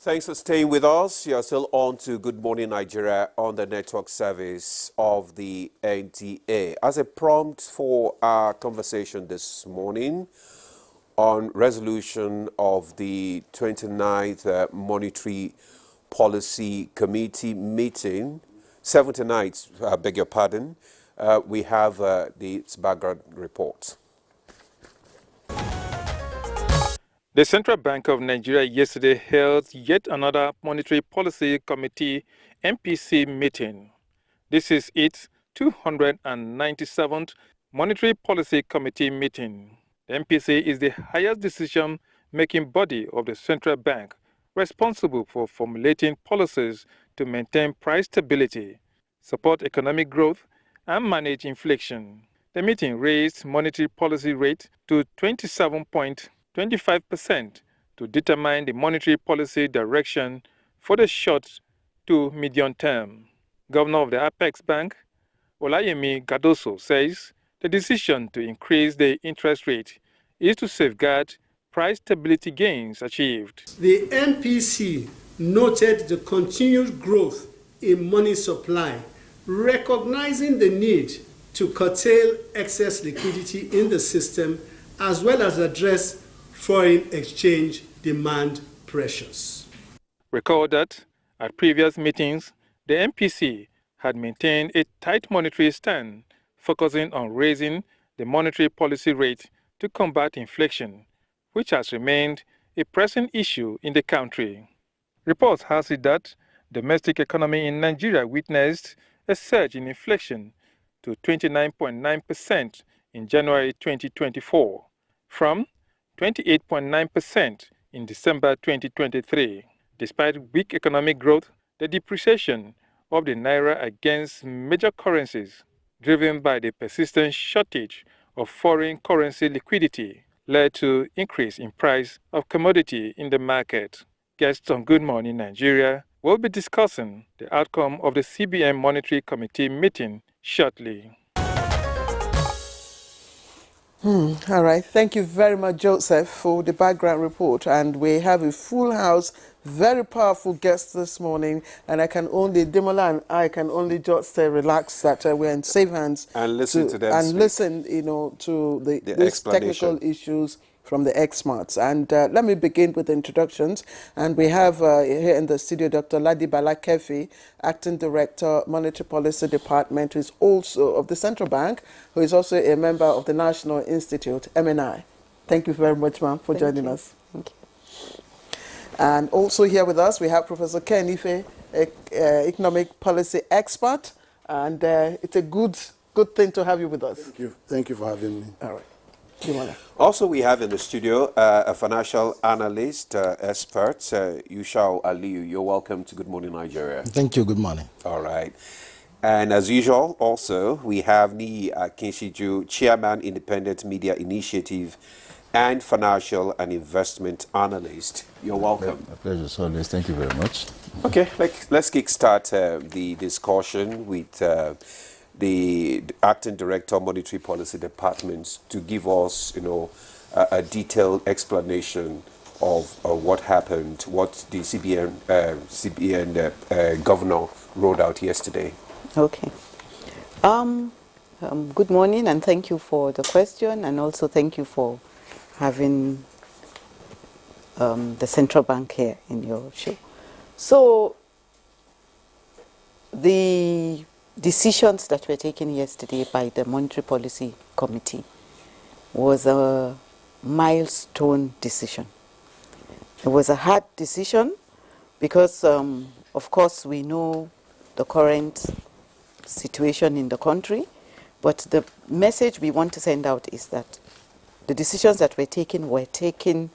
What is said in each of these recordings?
Thanks for staying with us. You're still on to Good Morning Nigeria on the network service of the NTA. As a prompt for our conversation this morning on resolution of the 29th Monetary Policy Committee meeting, 79th, I beg your pardon, we have the background report. The Central Bank of Nigeria yesterday held yet another Monetary Policy Committee MPC meeting. This is its 297th Monetary Policy Committee meeting. The MPC is the highest decision-making body of the Central Bank, responsible for formulating policies to maintain price stability, support economic growth, and manage inflation. The meeting raised monetary policy rate to 27.25% to determine the monetary policy direction for the short to medium term. Governor of the Apex Bank, Olayemi Gadoso, says the decision to increase the interest rate is to safeguard price stability gains achieved. The MPC noted the continued growth in money supply, recognizing the need to curtail excess liquidity in the system as well as address foreign exchange demand pressures. Recall that at previous meetings, the MPC had maintained a tight monetary stand, focusing on raising the monetary policy rate to combat inflation, which has remained a pressing issue in the country. Reports has it that domestic economy in Nigeria witnessed a surge in inflation to 29.9% in January 2024, from 28.9% in December 2023. Despite weak economic growth, the depreciation of the naira against major currencies, driven by the persistent shortage of foreign currency liquidity, led to increase in price of commodity in the market. Guests on Good Morning Nigeria will be discussing the outcome of the CBN Monetary Committee meeting shortly. All right. Thank you very much, Joseph, for the background report. And we have a full house, very powerful guests this morning. And Demola and I can only just relax that we're in safe hands. And listen to them and speak. listen, to these technical issues from the experts. And let me begin with the introductions. And we have here in the studio Dr. Ladibala Kefi, Acting Director, Monetary Policy Department, who is also of the Central Bank, who is also a member of the National Institute, MNI. Thank you very much, ma'am, for joining us. Thank you. And also here with us, we have Professor Ken Ife, economic policy expert. And it's a good thing to have you with us. Thank you. Thank you for having me. All right. Also, we have in the studio a financial analyst, expert, Yushau Aliyu. You're welcome to Good Morning Nigeria. Thank you. Good morning. All right. And as usual, also, we have Ni Kinshiju, Chairman, Independent Media Initiative, and Financial and Investment Analyst. You're welcome. My pleasure, as always. Thank you very much. Okay, let's kickstart the discussion with the Acting Director, Monetary Policy Department, to give us, a detailed explanation of what happened, what the CBN governor rolled out yesterday. Okay. Good morning, and thank you for the question, and also thank you for having the Central Bank here in your show. So, the decisions that were taken yesterday by the Monetary Policy Committee was a milestone decision. It was a hard decision because, of course, we know the current situation in the country, but the message we want to send out is that the decisions that were taken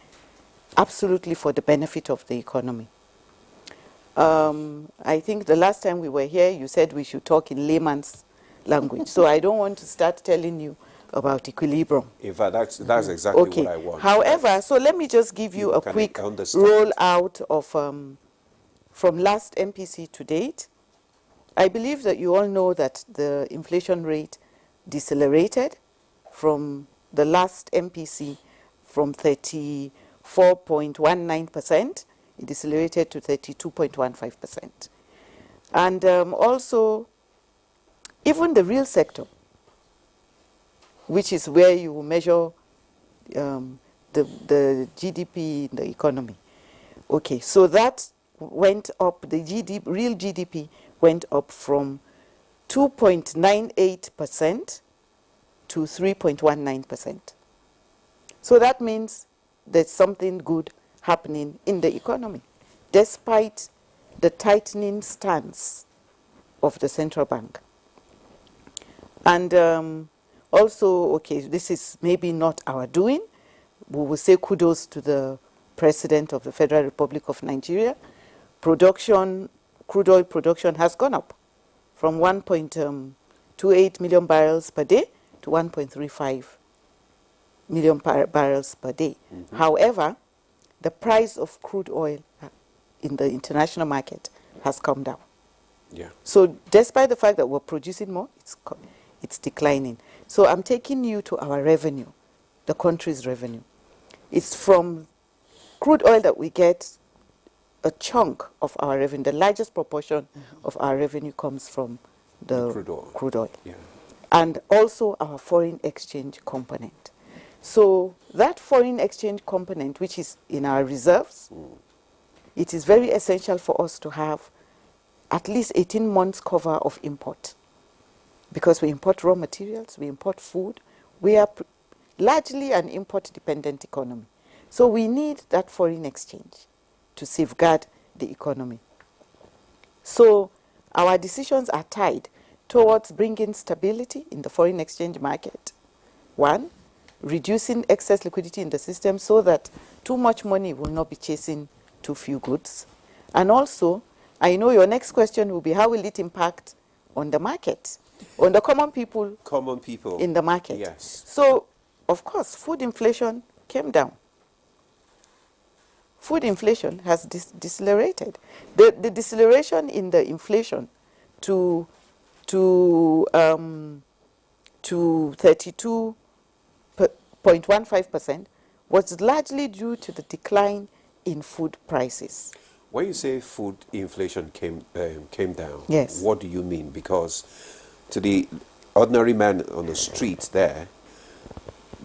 absolutely for the benefit of the economy. I think the last time we were here, you said we should talk in layman's language. So I don't want to start telling you about equilibrium. In fact, that's exactly what I want. However, so let me just give you a quick rollout of from last MPC to date. I believe that you all know that the inflation rate decelerated from the last MPC from 34.19%. it decelerated to 32.15%. And also, even the real sector, which is where you measure the GDP in the economy. Okay, so that went up, the real GDP went up from 2.98% to 3.19%. So that means there's something good happening in the economy, despite the tightening stance of the central bank. And also, okay, this is maybe not our doing. We will say kudos to the President of the Federal Republic of Nigeria. Production, crude oil production has gone up from 1.28 million barrels per day to 1.35 million barrels per day. Mm-hmm. However, the price of crude oil in the international market has come down. Yeah. So despite the fact that we're producing more, it's declining. So I'm taking you to our revenue, the country's revenue. It's from crude oil that we get a chunk of our revenue. The largest proportion of our revenue comes from the crude oil. Yeah. And also our foreign exchange component. So that foreign exchange component, which is in our reserves, it is very essential for us to have at least 18 months cover of import. Because we import raw materials, we import food. We are largely an import-dependent economy. So we need that foreign exchange to safeguard the economy. So our decisions are tied towards bringing stability in the foreign exchange market. One, reducing excess liquidity in the system so that too much money will not be chasing too few goods. And also, I know your next question will be, how will it impact on the market, on the common people in the market? Yes. So, of course, food inflation came down. Food inflation has decelerated. The deceleration in the inflation to 32.15% was largely due to the decline in food prices. When you say food inflation came down, yes, what do you mean? Because to the ordinary man on the street there,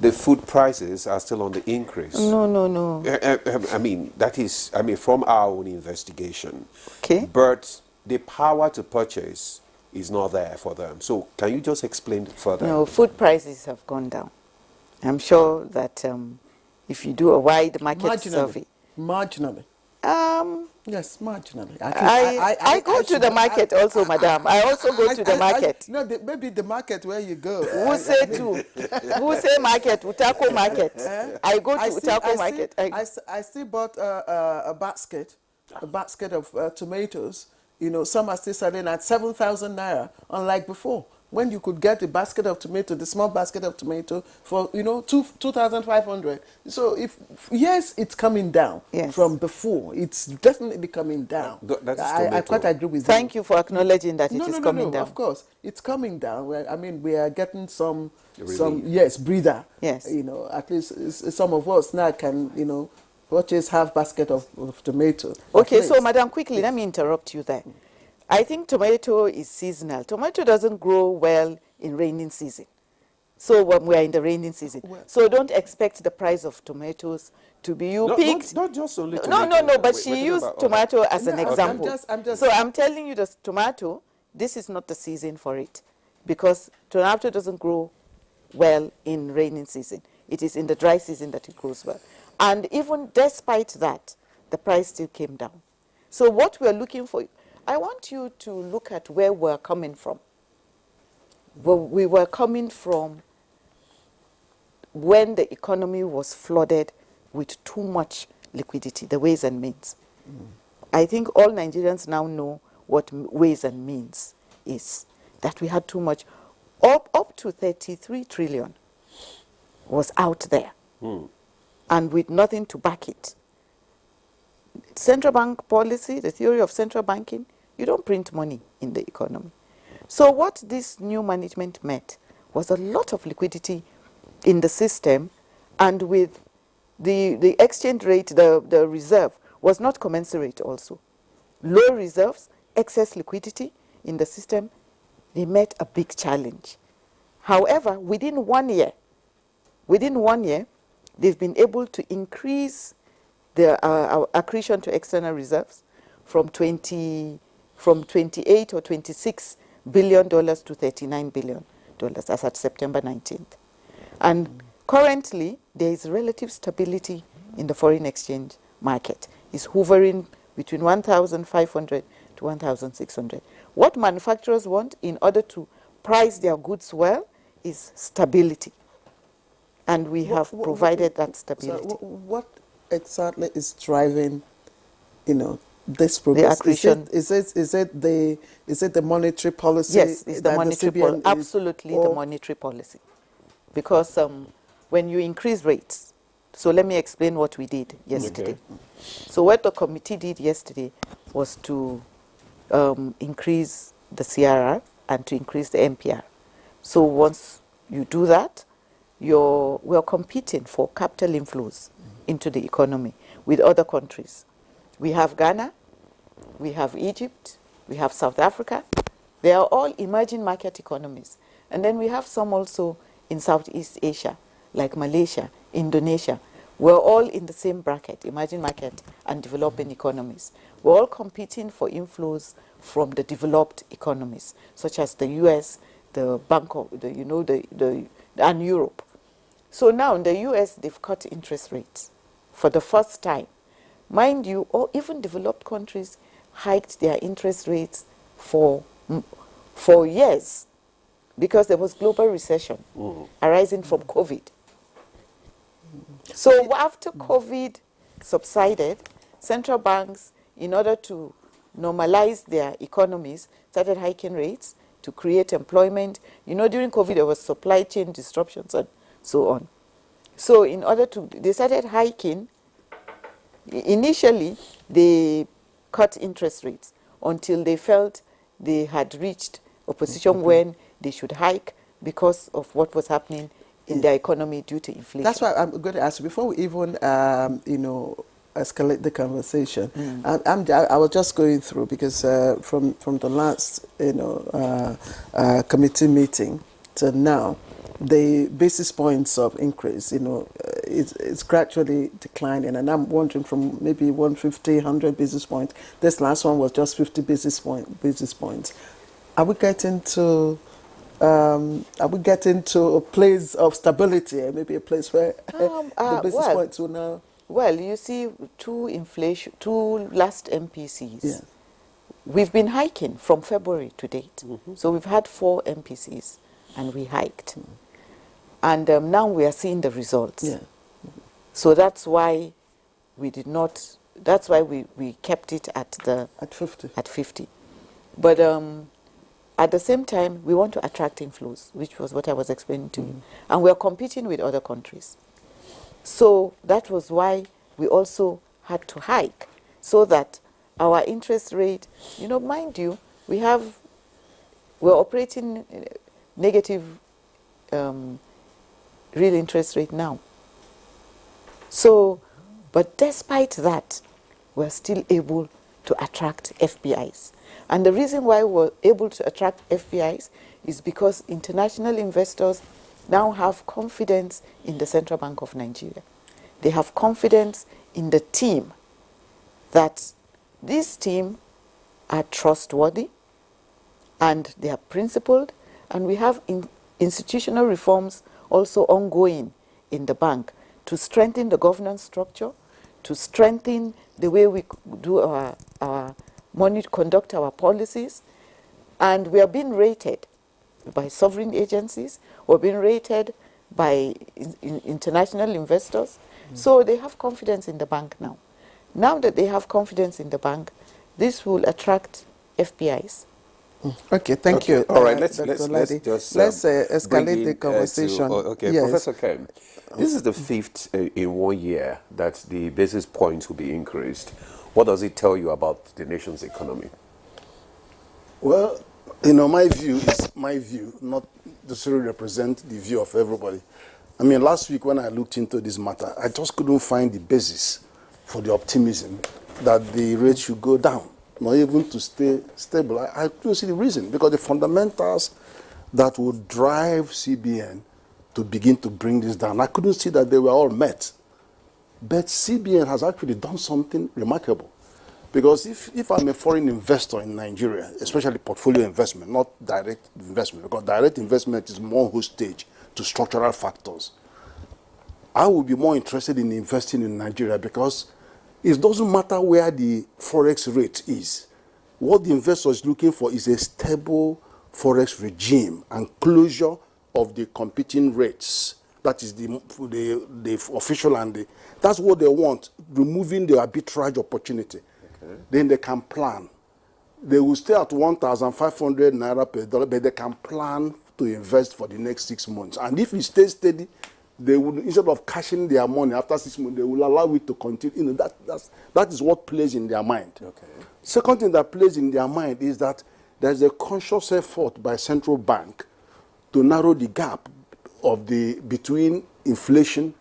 the food prices are still on the increase. No. I mean, that is, from our own investigation. Okay. But the power to purchase is not there for them. So can you just explain further? No, food prices have gone down. I'm sure that if you do a wide market survey. Marginally. Yes, marginally. I go to the market also, madam. I also go to the market. Maybe the market where you go. Who say market? Utako market. I go to Utako market. I still bought a basket of tomatoes. You know, some are still selling at 7,000 naira, unlike before, when you could get a basket of tomato, the small basket of tomato, for 2,500. So yes, it's coming down from before. It's definitely coming down. I quite agree with you. Thank you for acknowledging that it is coming down. Of course, it's coming down. We are getting some breather. Yes. At least some of us now can purchase half basket of tomato. Okay, so madam, quickly, let me interrupt you there. I think tomato is seasonal. Tomato doesn't grow well in raining season. So when we are in the raining season. So don't expect the price of tomatoes to be picked. Not just only tomato. No, but she used tomato as an example. So I'm telling you, the tomato, this is not the season for it. Because tomato doesn't grow well in raining season. It is in the dry season that it grows well. And even despite that, the price still came down. So what we're looking for, I want you to look at where we're coming from. Well, we were coming from when the economy was flooded with too much liquidity, the ways and means. I think all Nigerians now know what ways and means is, that we had too much. Up to 33 trillion was out there. And with nothing to back it. Central bank policy, the theory of central banking, you don't print money in the economy. So what this new management met was a lot of liquidity in the system, and with the exchange rate, the reserve was not commensurate also. Low reserves, excess liquidity in the system, they met a big challenge. However, within 1 year, they've been able to increase their accretion to external reserves from 28 or 26 billion dollars to 39 billion dollars as at September 19th. And currently, there is relative stability in the foreign exchange market. It's hovering between 1,500 to 1,600. What manufacturers want in order to price their goods well is stability. And we have provided that stability. So what exactly is driving, this progress? The accretion. Is it the monetary policy? Yes, it's the monetary policy. Absolutely, the monetary policy. Because when you increase rates, so let me explain what we did yesterday. Okay. So what the committee did yesterday was to increase the CRR and to increase the MPR. So once you do that, we're competing for capital inflows into the economy with other countries. We have Ghana, we have Egypt, we have South Africa. They are all emerging market economies. And then we have some also in Southeast Asia, like Malaysia, Indonesia. We're all in the same bracket, emerging market and developing economies. We're all competing for inflows from the developed economies, such as the US, the Bangkok, and Europe. So now in the US, they've cut interest rates for the first time. Mind you, or even developed countries hiked their interest rates for years because there was global recession arising from COVID. So after COVID subsided, central banks, in order to normalize their economies, started hiking rates to create employment. During COVID, there was supply chain disruptions and so on. So they started hiking. Initially, they cut interest rates until they felt they had reached a position when they should hike because of what was happening in their economy due to inflation. That's why I'm going to ask you, before we even, escalate the conversation, I was just going through, because from the last, committee meeting to now, the basis points of increase, it's gradually declining. And I'm wondering, from maybe 150, 100 basis points, this last one was just 50 basis points. Are we getting to a place of stability, maybe a place where the basis points will now? Well, you see, two last MPCs. Yeah. We've been hiking from February to date. So we've had 4 MPCs and we hiked. And now we are seeing the results. Yeah. So that's why we did not, that's why we kept it at 50. But at the same time, we want to attract inflows, which was what I was explaining to you. And we are competing with other countries. So that was why we also had to hike, so that our interest rate, mind you, we're operating negative real interest rate now. So, but despite that, we're still able to attract FPIs. And the reason why we're able to attract FPIs is because international investors now have confidence in the Central Bank of Nigeria. They have confidence in the team, that this team are trustworthy and they are principled, and we have institutional reforms also ongoing in the bank to strengthen the governance structure, to strengthen the way we do our money, conduct our policies. And we are being rated by sovereign agencies, we're being rated by international investors. So they have confidence in the bank now. Now that they have confidence in the bank, this will attract FPIs. Okay, thank you. All right, let's escalate the conversation. Yes. Professor Kem, this is the 5th in 1 year that the basis points will be increased. What does it tell you about the nation's economy? Well, my view is my view, not necessarily represent the view of everybody. I mean, last week when I looked into this matter, I just couldn't find the basis for the optimism that the rate should go down, not even to stay stable. I couldn't see the reason, because the fundamentals that would drive CBN to begin to bring this down, I couldn't see that they were all met. But CBN has actually done something remarkable. Because if I'm a foreign investor in Nigeria, especially portfolio investment, not direct investment, because direct investment is more hostage to structural factors, I would be more interested in investing in Nigeria, because it doesn't matter where the forex rate is. What the investor is looking for is a stable forex regime and closure of the competing rates. That is the official and that's what they want, removing the arbitrage opportunity. Okay. Then they can plan. They will stay at 1,500 naira per dollar, but they can plan to invest for the next 6 months. And if it stays steady, they will, instead of cashing their money after 6 months, they will allow it to continue. You know, that is what plays in their mind. Okay. Second thing that plays in their mind is that there's a conscious effort by central bank to narrow the gap of between inflation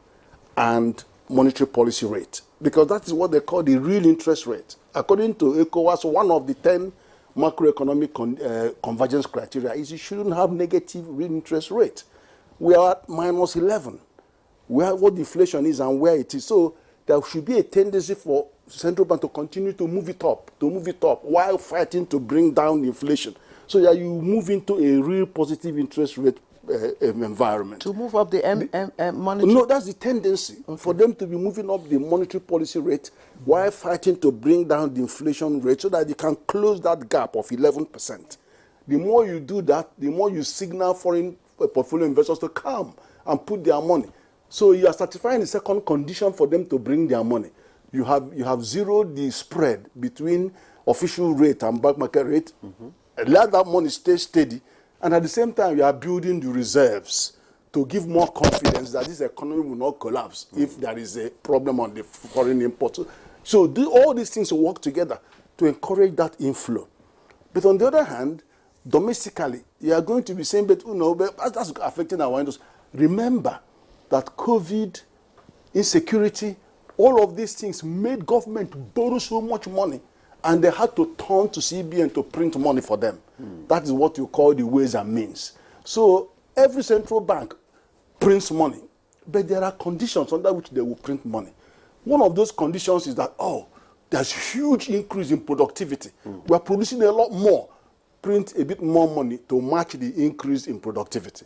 and monetary policy rate, because that is what they call the real interest rate. According to ECOWAS, one of the 10 macroeconomic convergence criteria is you shouldn't have negative real interest rate. We are at minus 11. We have what inflation is and where it is. So there should be a tendency for central bank to continue to move it up, while fighting to bring down inflation, so that you move into a real positive interest rate environment. To move up the monetary? No, that's the tendency, for them to be moving up the monetary policy rate while fighting to bring down the inflation rate, so that you can close that gap of 11%. The more you do that, the more you signal foreign portfolio investors to come and put their money. So you are satisfying the second condition for them to bring their money. You have zeroed the spread between official rate and back market rate. Let that money stay steady, and at the same time you are building the reserves to give more confidence that this economy will not collapse if there is a problem on the foreign import. So all these things work together to encourage that inflow. But on the other hand, domestically, you are going to be saying, but that's affecting our industry. Remember that COVID, insecurity, all of these things made government borrow so much money, and they had to turn to CBN to print money for them. That is what you call the ways and means. So every central bank prints money, but there are conditions under which they will print money. One of those conditions is that, there's huge increase in productivity. We are producing a lot more. Print a bit more money to match the increase in productivity.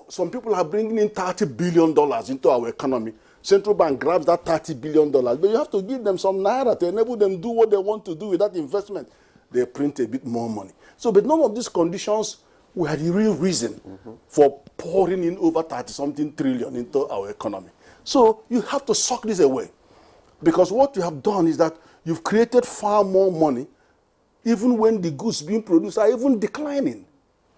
Some people are bringing in $30 billion into our economy. Central bank grabs that $30 billion, but you have to give them some naira to enable them to do what they want to do with that investment. They print a bit more money. So, but none of these conditions were the real reason for pouring in over 30-something trillion into our economy. So you have to suck this away, because what you have done is that you've created far more money, even when the goods being produced are even declining.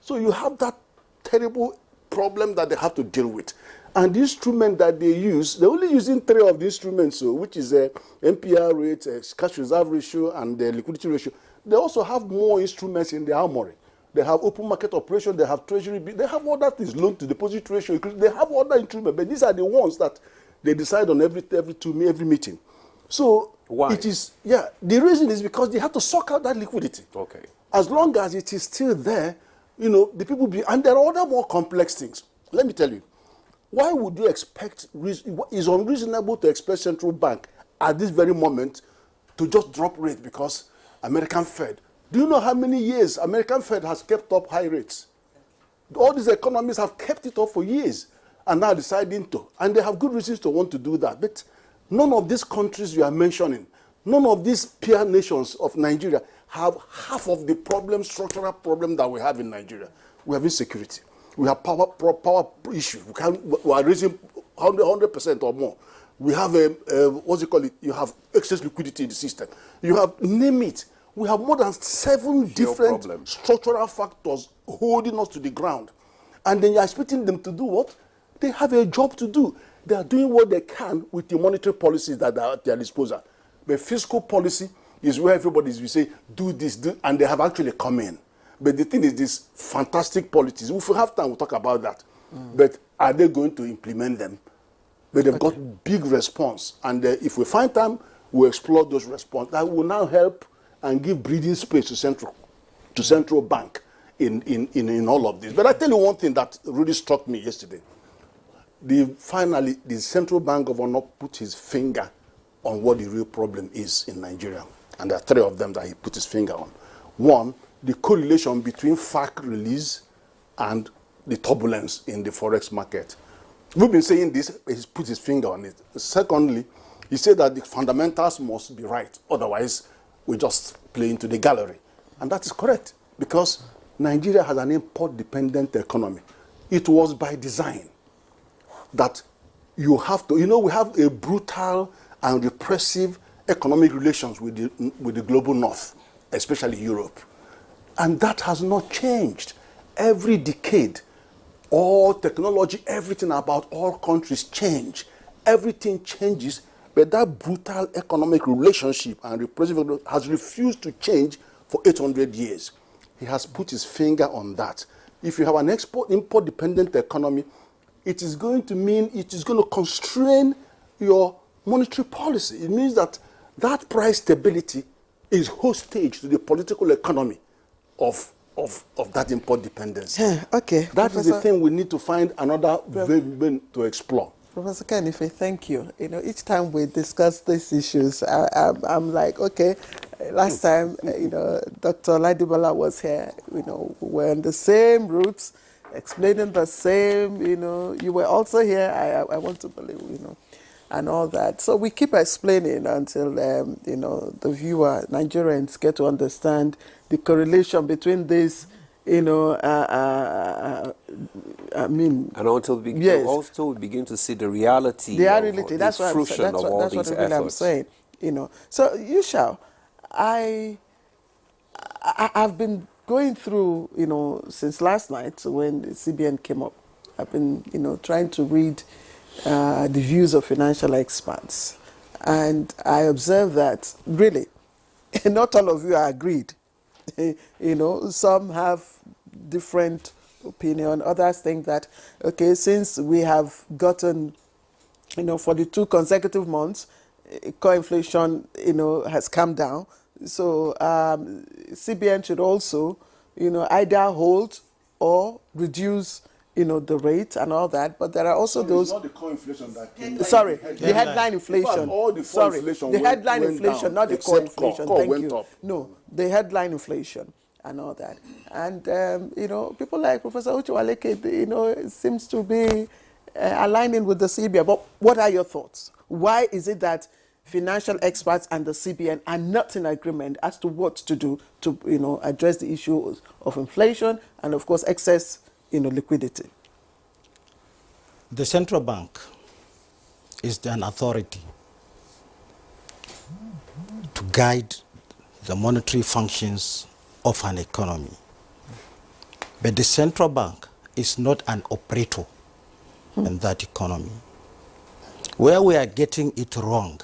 So you have that terrible problem that they have to deal with. And the instrument that they use, they're only using 3 of the instruments, which is a MPR rate, a cash reserve ratio, and the liquidity ratio. They also have more instruments in the armory. They have open market operation, they have treasury, they have all that is loan to deposit ratio, they have other instruments, but these are the ones that they decide on every meeting. So why? The reason is because they have to suck out that liquidity. Okay. As long as it is still there, the people and there are other more complex things. Let me tell you, why would you expect, it's unreasonable to expect central bank at this very moment to just drop rate because American Fed. Do you know how many years American Fed has kept up high rates? All these economies have kept it up for years and now deciding to. And they have good reasons to want to do that. But none of these countries you are mentioning, none of these peer nations of Nigeria have half of the structural problem that we have in Nigeria. We have insecurity. We have power issue. We are raising 100% or more. We have you have excess liquidity in the system. You have, name it. We have more than 7 different structural factors holding us to the ground. And then you're expecting them to do what? They have a job to do. They are doing what they can with the monetary policies that are at their disposal. But fiscal policy is where everybody will say, do this, and they have actually come in. But the thing is, these fantastic policies, if we have time, we'll talk about that. But are they going to implement them? But they've got big response. And if we find time, We'll explore those responses. That will now help and give breathing space to central bank in all of this. But I tell you one thing that really struck me yesterday. Finally, the central bank governor put his finger on what the real problem is in Nigeria. And there are three of them that he put his finger on. One, the correlation between FARC release and the turbulence in the forex market. We've been saying this, he's put his finger on it. Secondly, he said that the fundamentals must be right, otherwise we just play into the gallery. And that is correct, because Nigeria has an import-dependent economy. It was by design that you have to, we have a brutal and repressive economic relations with the global north, especially Europe. And that has not changed. Every decade, all technology, everything about all countries change. Everything changes, but that brutal economic relationship and repressive has refused to change for 800 years. He has put his finger on that. If you have an import-dependent economy, it is going to mean it is going to constrain your monetary policy. It means that price stability is hostage to the political economy of that import dependence. Yeah, okay. That is the thing we need to find another way to explore. Professor Kenife, thank you. Each time we discuss these issues, I'm like, okay, last time, Dr. Ladibala was here, we were on the same routes, explaining the same, you were also here, I want to believe, and all that. So we keep explaining until, the viewer, Nigerians, get to understand the correlation between this, and until we also begin to see the reality. That's what I'm saying. So Yushao, I've been going through, since last night when the CBN came up. I've been, trying to read the views of financial experts, and I observe that really, not all of you are agreed. Some have different opinion. Others think that, okay, since we have gotten, for the 2 consecutive months, core inflation, has come down. So CBN should also, either hold or reduce, the rate and all that. But there are also those. It's not the core inflation that came. Sorry, the headline inflation. In fact, all the core inflation the headline went inflation, down, not the core inflation. Core Thank went you. up. No, the headline inflation and all that. And people like Professor Uchualeke, seems to be aligning with the CBN. But what are your thoughts? Why is it that financial experts and the CBN are not in agreement as to what to do to, address the issue of inflation and, of course, excess, liquidity? The central bank is an authority to guide the monetary functions of an economy. But the central bank is not an operator in that economy. Where we are getting it wrong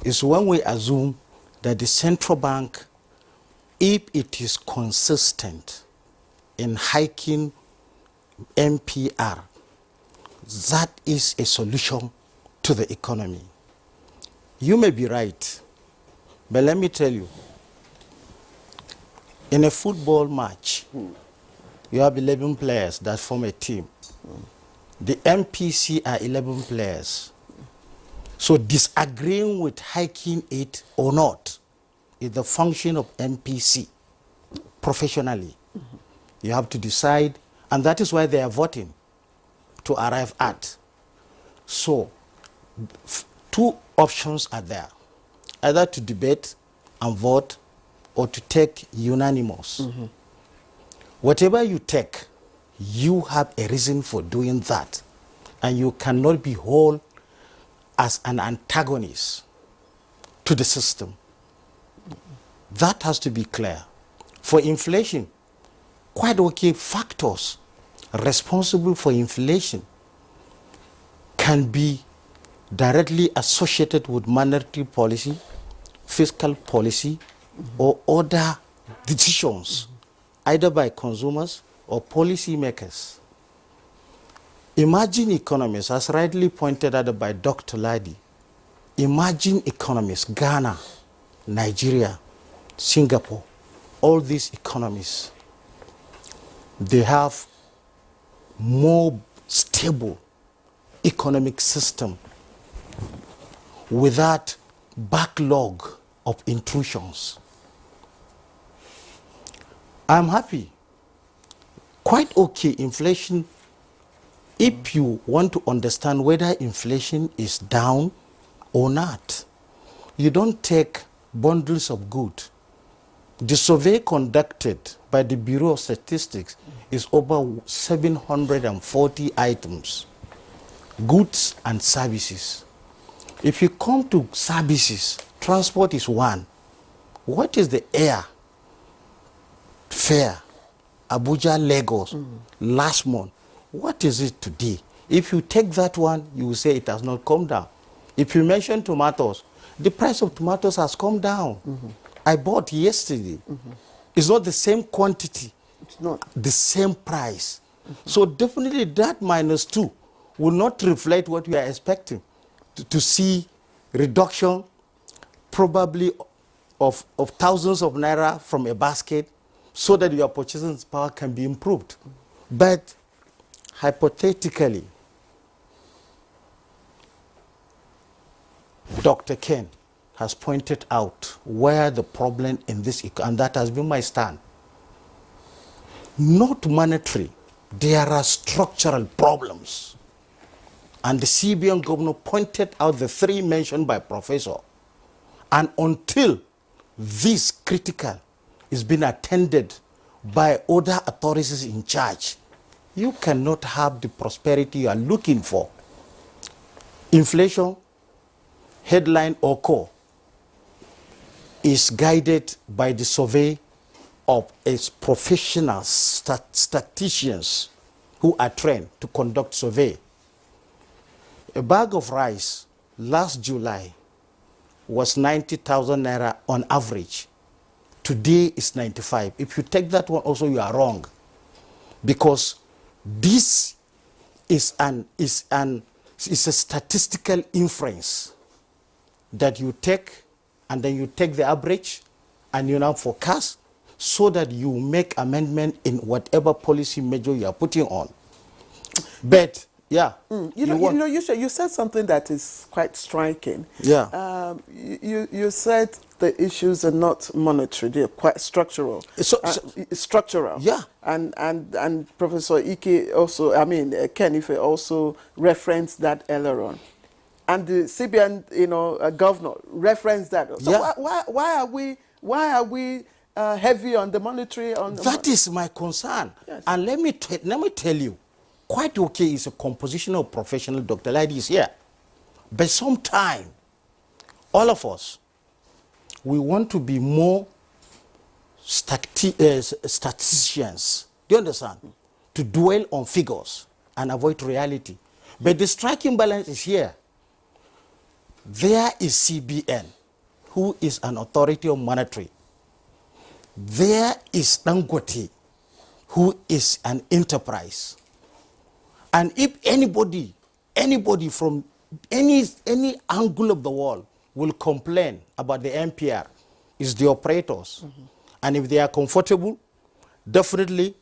is when we assume that the central bank, if it is consistent in hiking MPR, that is a solution to the economy. You may be right, but let me tell you, in a football match, you have 11 players that form a team. The MPC are 11 players. So disagreeing with hiking it or not is the function of MPC professionally. You have to decide, and that is why they are voting to arrive at. So 2 options are there, either to debate and vote or to take unanimous. Whatever you take, you have a reason for doing that, and you cannot be whole as an antagonist to the system. That has to be clear. For inflation, quite okay factors responsible for inflation can be directly associated with monetary policy, fiscal policy, or other decisions, either by consumers or policy makers. Emerging economies, as rightly pointed out by Dr. Ladi, emerging economies, Ghana, Nigeria, Singapore, all these economies, they have more stable economic system without backlog of intrusions. I'm happy. Quite okay, inflation, if you want to understand whether inflation is down or not, you don't take bundles of goods. The survey conducted by the Bureau of Statistics is over 740 items, goods and services. If you come to services, transport is one. What is the air fare, Abuja, Lagos, last month? What is it today? If you take that one, you will say it has not come down. If you mention tomatoes, the price of tomatoes has come down. I bought yesterday. It's not the same quantity. It's not the same price. So definitely that -2 will not reflect what we are expecting to see reduction probably of thousands of naira from a basket so that your purchasing power can be improved. But hypothetically, Dr. Ken has pointed out where the problem in this, and that has been my stand. Not monetary, there are structural problems. And the CBN governor pointed out the 3 mentioned by Professor. And until this critical is being attended by other authorities in charge, you cannot have the prosperity you are looking for. Inflation, headline or core, is guided by the survey of its professional statisticians who are trained to conduct survey. A bag of rice last July was 90,000 naira on average. Today is 95. If you take that one also, you are wrong, because this is a statistical inference that you take, and then you take the average and you now forecast so that you make amendment in whatever policy measure you are putting on. But yeah, you said something that is quite striking. Yeah. You said the issues are not monetary; they're quite structural. Structural. Yeah. And Professor Ike also, Ken Ife also referenced that earlier on, and the CBN, governor referenced that. So yeah. why are we heavy on the monetary? That is my concern. Yes. And let me tell you, quite okay is a compositional professional. Dr. Lady is here, but sometimes all of us, we want to be more statisticians. Do you understand? To dwell on figures and avoid reality. But the striking balance is here. There is CBN, who is an authority on monetary. There is Dangote, who is an enterprise. And if anybody from any angle of the world will complain about the MPR, it's the operators. And if they are comfortable, definitely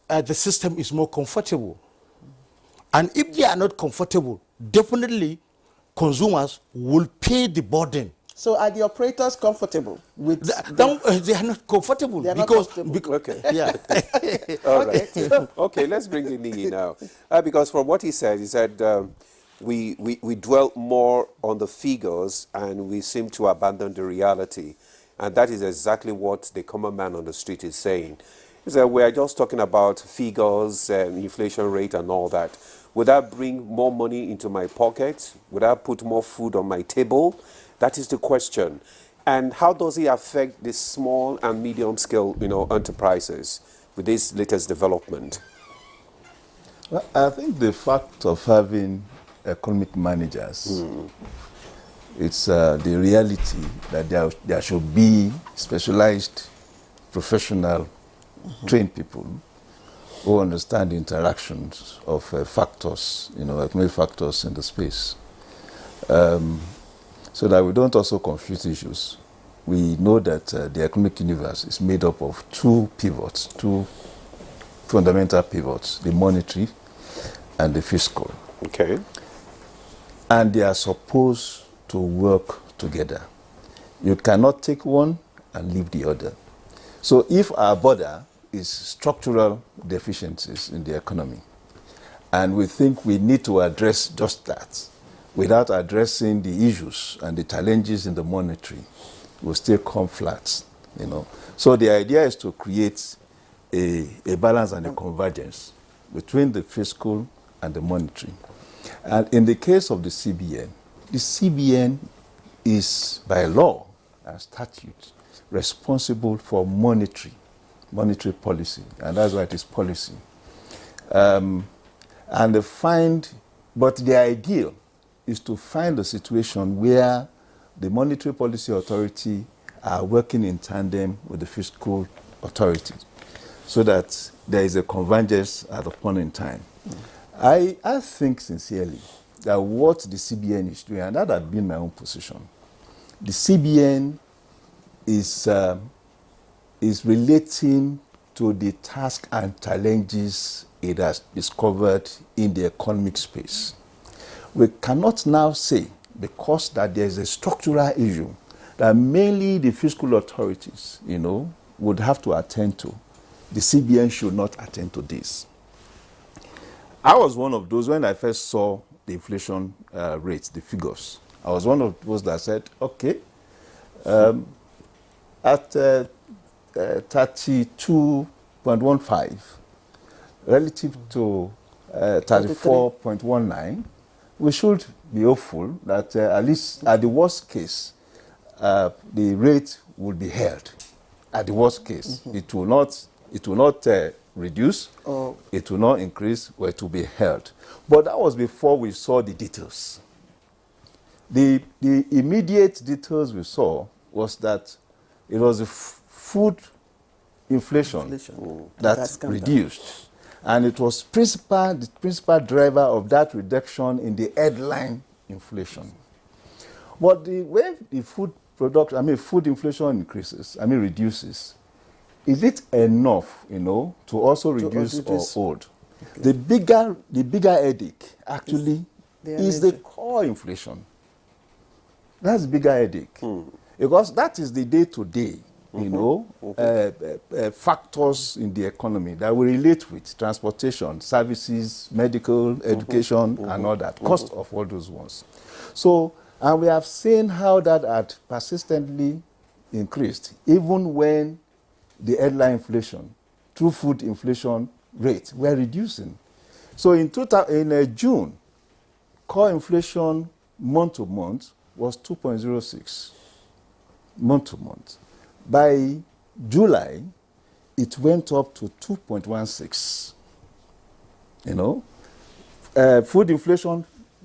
the system is more comfortable. And if they are not comfortable, definitely consumers will pay the burden. So are the operators comfortable with they are not comfortable. They are not comfortable. Okay. Yeah. All right. Okay, let's bring in Nii now. Because from what he said we dwell more on the figures and we seem to abandon the reality. And that is exactly what the common man on the street is saying. He said, we are just talking about figures, inflation rate and all that. Would that bring more money into my pocket? Would that put more food on my table? That is the question. And how does it affect the small and medium scale, enterprises with this latest development? Well, I think the fact of having economic managers, it's the reality that there should be specialized, professional, trained people who understand the interactions of factors, economic factors in the space. so that we don't also confuse issues. We know that the economic universe is made up of two pivots, two fundamental pivots, the monetary and the fiscal. Okay. And they are supposed to work together. You cannot take one and leave the other. So if our border is structural deficiencies in the economy, and we think we need to address just that, without addressing the issues and the challenges in the monetary, we'll still come flat, you know. So the idea is to create a balance and a convergence between the fiscal and the monetary. And in the case of the CBN is by law and statute responsible for monetary policy, and that's why it is policy. And but the ideal is to find a situation where the monetary policy authority are working in tandem with the fiscal authority, so that there is a convergence at a point in time. I think sincerely that what the CBN is doing, and that had been my own position, the CBN is relating to the tasks and challenges it has discovered in the economic space. We cannot now say, because that there is a structural issue that mainly the fiscal authorities, you know, would have to attend to, the CBN should not attend to this. I was one of those, when I first saw the inflation rates, the figures, I was one of those that said, okay, at 32.15 relative to 34.19, we should be hopeful that at least at the worst case, the rate will be held. At the worst case, it will not reduce, it will not increase, or it will be held. But that was before we saw the details. The immediate details we saw was that it was the food inflation that reduced. And it was the principal driver of that reduction in the headline inflation. But when the food inflation reduces, is it enough, you know, to also reduce or hold? Okay. The bigger headache actually is the core inflation. That's the bigger headache. Because that is the day-to-day, you know, factors in the economy that we relate with: transportation, services, medical, education, and all that, cost of all those ones. So, and we have seen how that had persistently increased, even when the headline inflation, true food inflation rates were reducing. So in June, core inflation month-to-month was 2.06, month-to-month. By July, it went up to 2.16. You know, food inflation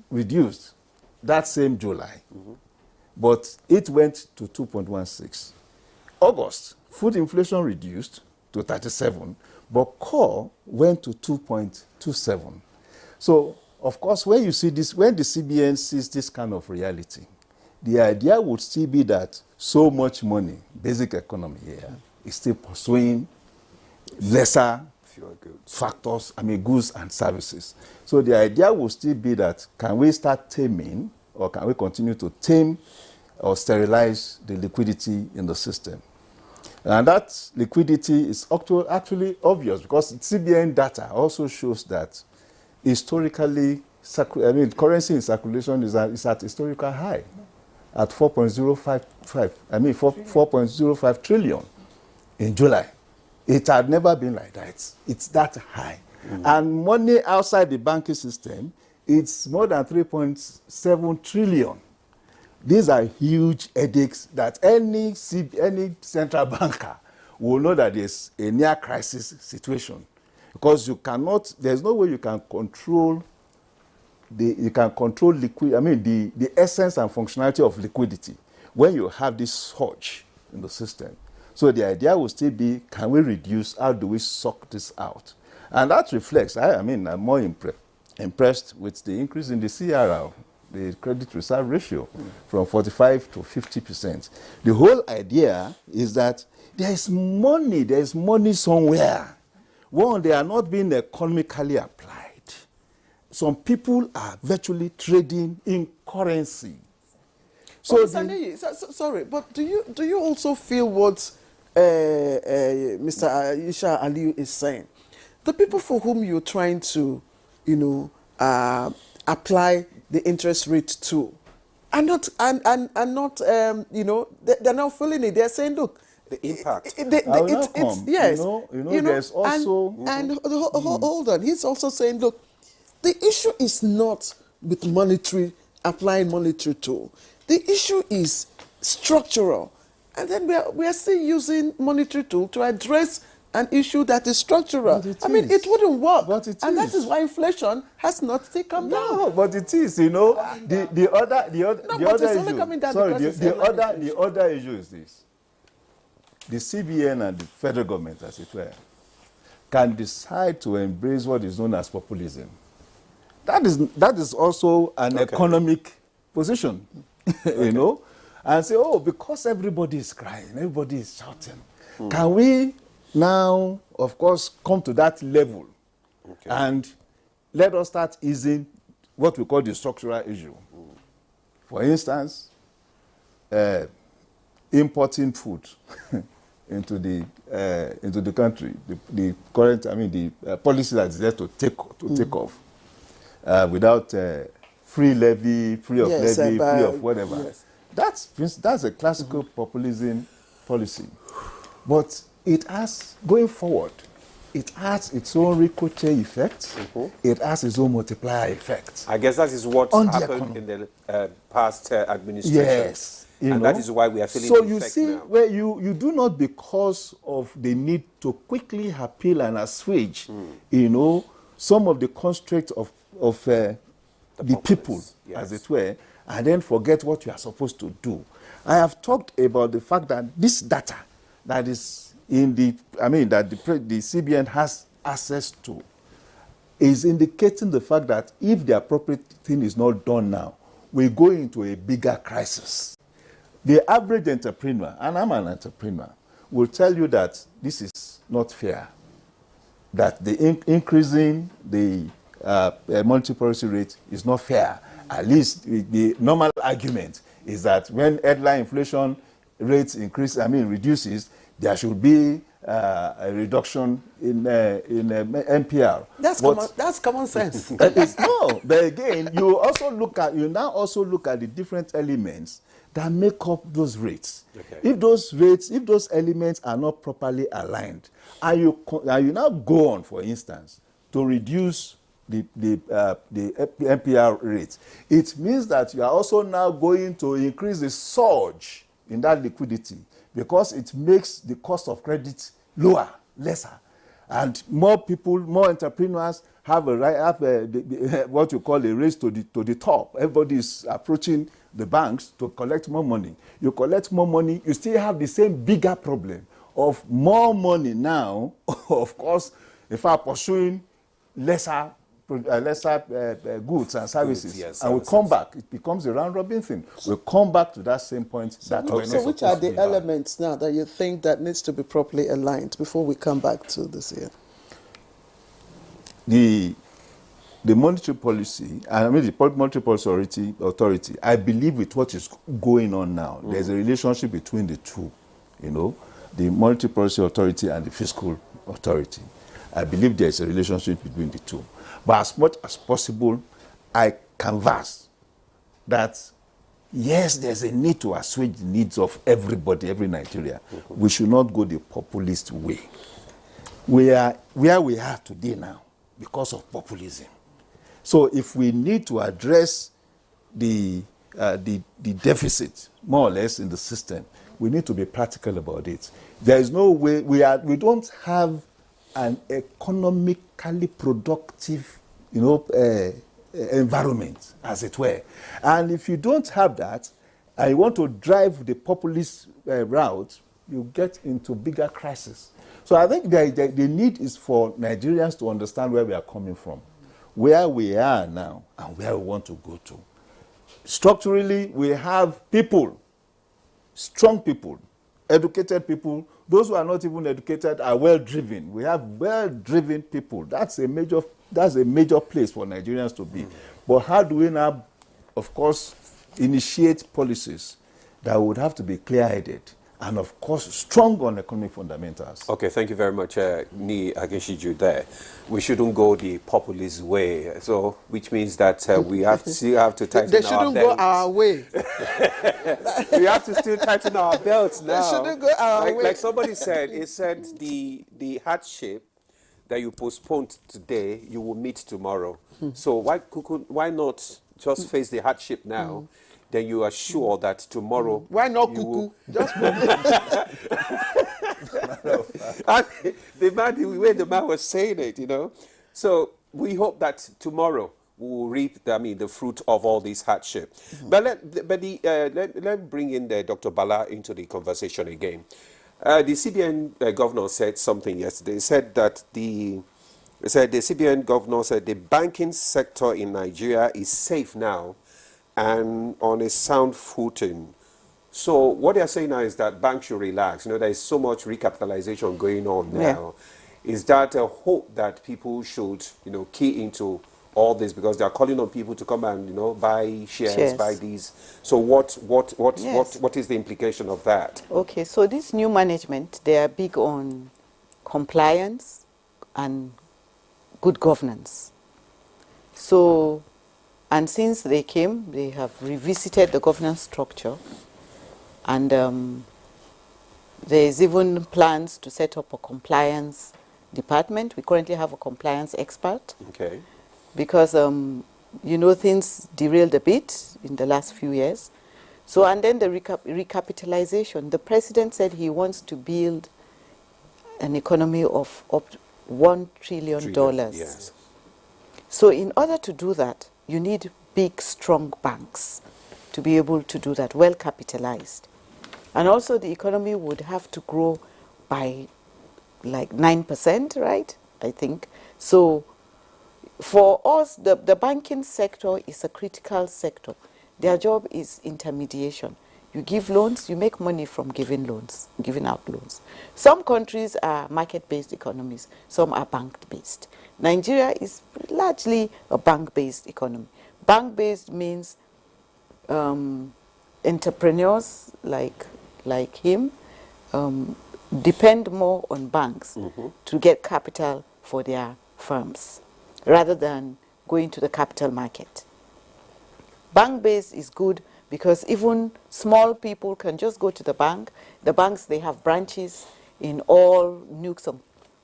reduced that same July, but it went to 2.16. August, food inflation reduced to 37, but core went to 2.27. So, of course, when you see this, when the CBN sees this kind of reality, the idea would still be that so much money, basic economy here, is still pursuing lesser factors, goods and services. So the idea would still be that, can we start taming, or can we continue to tame or sterilize the liquidity in the system? And that liquidity is actually obvious, because CBN data also shows that historically, currency in circulation is at historical high, at 4.05 trillion in July. It had never been like that. It's that high. And money outside the banking system, it's more than 3.7 trillion. These are huge headaches that any central banker will know that there's a near crisis situation, because there's no way you can control the essence and functionality of liquidity when you have this surge in the system. So the idea will still be, can we reduce, how do we suck this out? And that reflects, I'm more impressed with the increase in the CRR the credit reserve ratio from 45 to 50%. The whole idea is that there is money somewhere. One, they are not being economically applied. Some people are virtually trading in currency. So, sorry, but do you also feel what Mr. Aisha Aliyu is saying? The people for whom you're trying to, apply the interest rate to, are not, they're not feeling it. They're saying, look, the impact. Yes. There's also... Hold on. He's also saying, look, the issue is not with applying monetary tool. The issue is structural. And then we are still using monetary tool to address an issue that is structural. It wouldn't work. And that is why inflation has not still come down. No, but it is, the other issue is this. The CBN and the federal government, as it were, can decide to embrace what is known as populism. That is also an economic position, and say, because everybody is crying, everybody is shouting, can we now, of course, come to that level and let us start easing what we call the structural issue? For instance, importing food into the country, the current, the policy that is there to take off without free levy, free of levy, free of whatever. Yes. That's a classical populism policy, but it has, going forward, it has its own ricochet effects. It has its own multiplier effects. I guess that is what happened in the past administration. Yes. And that is why we are feeling so the you effect see, now. where you do not, because of the need to quickly appeal and assuage, some of the constraints of the people, as it were, and then forget what you are supposed to do. I have talked about the fact that this data that is in that the CBN has access to is indicating the fact that if the appropriate thing is not done now, we go into a bigger crisis. The average entrepreneur, and I'm an entrepreneur, will tell you that this is not fair, that the increasing the monetary policy rate is not fair. At least the normal argument is that when headline inflation rates reduces, there should be a reduction in NPR. That's common sense. No, but again, you now also look at the different elements that make up those rates. If those elements are not properly aligned, and you now go on, for instance, to reduce the NPR rate, it means that you are also now going to increase the surge in that liquidity, because it makes the cost of credit lesser, and more people, more entrepreneurs have what you call a race to the top. Everybody is approaching the banks to collect more money. You collect more money, you still have the same bigger problem of more money now, of course, if I'm pursuing lesser goods and services, and we come back, it becomes a round-robin thing. We come back to that same point. So which are the elements now that you think that needs to be properly aligned before we come back to this here? The monetary policy, the monetary policy authority, I believe with what is going on now, there's a relationship between the two, the monetary policy authority and the fiscal authority. I believe there's a relationship between the two. But as much as possible, I canvass that, yes, there's a need to assuage the needs of everybody, every Nigeria. We should not go the populist way. We are where we are today now because of populism. So if we need to address the deficit, more or less, in the system, we need to be practical about it. There is no way, we don't have an economically productive, environment, as it were. And if you don't have that, and you want to drive the populist route, you get into bigger crisis. So I think the need is for Nigerians to understand where we are coming from, where we are now, and where we want to go to. structurally, we have people, strong people, educated people. Those who are not even educated are well-driven. We have well-driven people. That's a major place for Nigerians to be. But how do we now, of course, initiate policies that would have to be clear-headed and, of course, strong on economic fundamentals? Okay, thank you very much, Ni Ageshiju there. We shouldn't go the populist way, so which means that we still have to tighten our belts. They shouldn't go our way. We have to still tighten our belts now. They shouldn't go our way. Like somebody said, it said the hardship that you postponed today, you will meet tomorrow. So why not just face the hardship now? Then you are sure that tomorrow... Why not cuckoo? Just the way the man was saying it, you know. So we hope that tomorrow we will reap the fruit of all this hardship. But let bring in Dr. Bala into the conversation again. The CBN governor said something yesterday. He said that the CBN governor said the banking sector in Nigeria is safe now and on a sound footing. So what they're saying now is that banks should relax. You know, there is so much recapitalization going on now. Yeah. Is that a hope that people should, key into all this, because they are calling on people to come and, buy shares, buy these. So what is the implication of that? Okay, so this new management, they are big on compliance and good governance. So, and since they came, they have revisited the governance structure, and there's even plans to set up a compliance department. We currently have a compliance expert. Okay. Because, things derailed a bit in the last few years. So, and then the recapitalization. The president said he wants to build an economy of up to $1 trillion. Yes. So in order to do that, you need big, strong banks to be able to do that, well capitalized. And also the economy would have to grow by like 9%, right? I think. So for us, the banking sector is a critical sector. Their job is intermediation. You give loans, you make money from giving out loans. Some countries are market-based economies, some are bank-based. Nigeria is largely a bank-based economy. Bank-based means entrepreneurs like him depend more on banks to get capital for their firms, rather than going to the capital market. Bank-based is good because even small people can just go to the bank. The banks, they have branches in all nooks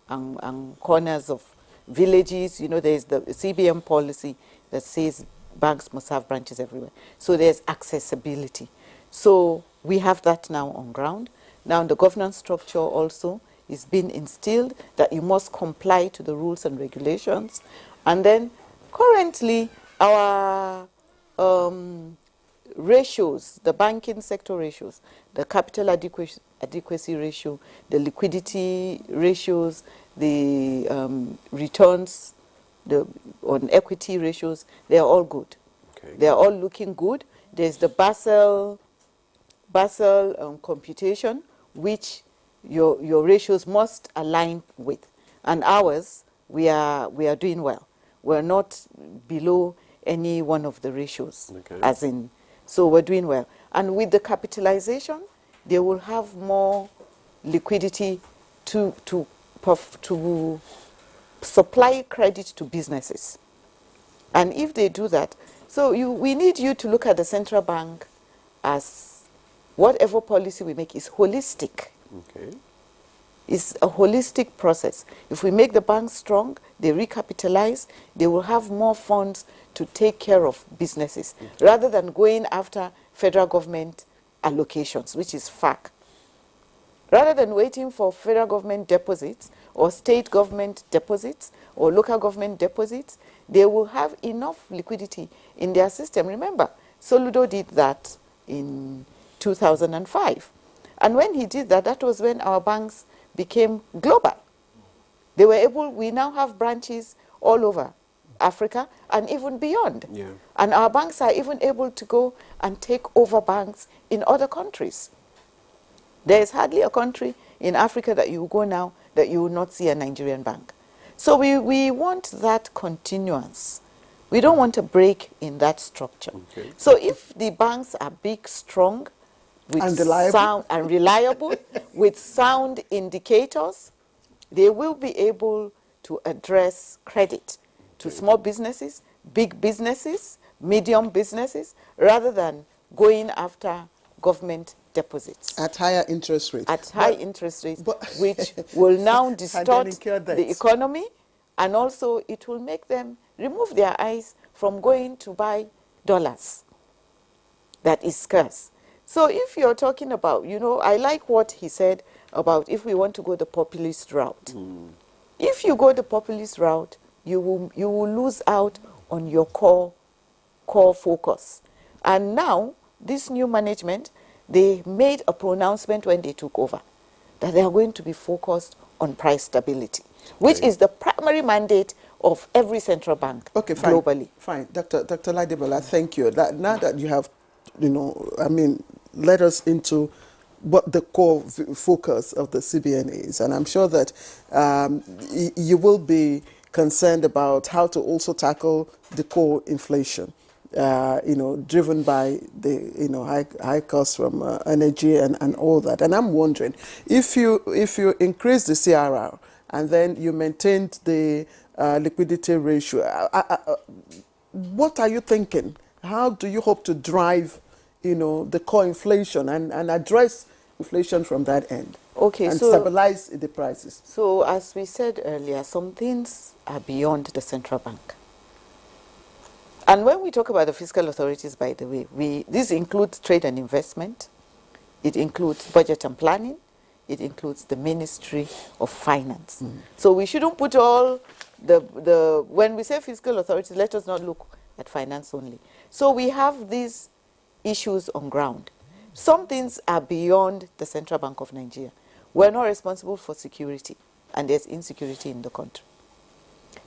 and corners of villages. There's the CBN policy that says banks must have branches everywhere. So there's accessibility. So we have that now on ground. Now the governance structure also is being instilled that you must comply to the rules and regulations. And then currently our ratios, the banking sector ratios, the capital adequacy ratio, the liquidity ratios, the returns on equity ratios, they are all good. Okay. They are all looking good. There's the Basel computation, which your ratios must align with. And ours, we are doing well. We're not below any one of the ratios, as in, so we're doing well. And with the capitalization, they will have more liquidity to supply credit to businesses. And if they do that, so we need you to look at the central bank as whatever policy we make is holistic. Okay. It's a holistic process. If we make the banks strong, they recapitalize, they will have more funds to take care of businesses, rather than going after federal government allocations, which is FAC. Rather than waiting for federal government deposits or state government deposits or local government deposits, they will have enough liquidity in their system. Remember, Soludo did that in 2005. And when he did that, that was when our banks became global. They were able, we now have branches all over Africa and even beyond. Yeah. And our banks are even able to go and take over banks in other countries. There is hardly a country in Africa that you go now that you will not see a Nigerian bank. So we want that continuance. We don't want a break in that structure. Okay. So if the banks are big, strong, with And reliable. sound and reliable, with sound indicators, they will be able to address credit to small businesses, big businesses, medium businesses, rather than going after government deposits. At higher interest rates. At high interest rates, but- which will now distort incur the debts. economy, and also it will make them remove their eyes from going to buy dollars. That is scarce. So if you're talking about, I like what he said about if we want to go the populist route. If you go the populist route, you will lose out on your core focus. And now, this new management, they made a pronouncement when they took over that they are going to be focused on price stability, which is the primary mandate of every central bank globally. Fine. Dr. Ladibala, thank you. Now that you have, led us into what the core focus of the CBN is, and I'm sure that you will be concerned about how to also tackle the core inflation, driven by the high costs from energy and all that. And I'm wondering if you increase the CRR and then you maintained the liquidity ratio, what are you thinking? How do you hope to drive, the core inflation and address inflation from that end? Okay, and so stabilize the prices. So as we said earlier, some things are beyond the central bank. And when we talk about the fiscal authorities, by the way, this includes trade and investment, it includes budget and planning, it includes the Ministry of Finance. So we shouldn't put all when we say fiscal authorities, let us not look at finance only. So we have these issues on ground. Some things are beyond the Central Bank of Nigeria. We're not responsible for security, and there's insecurity in the country.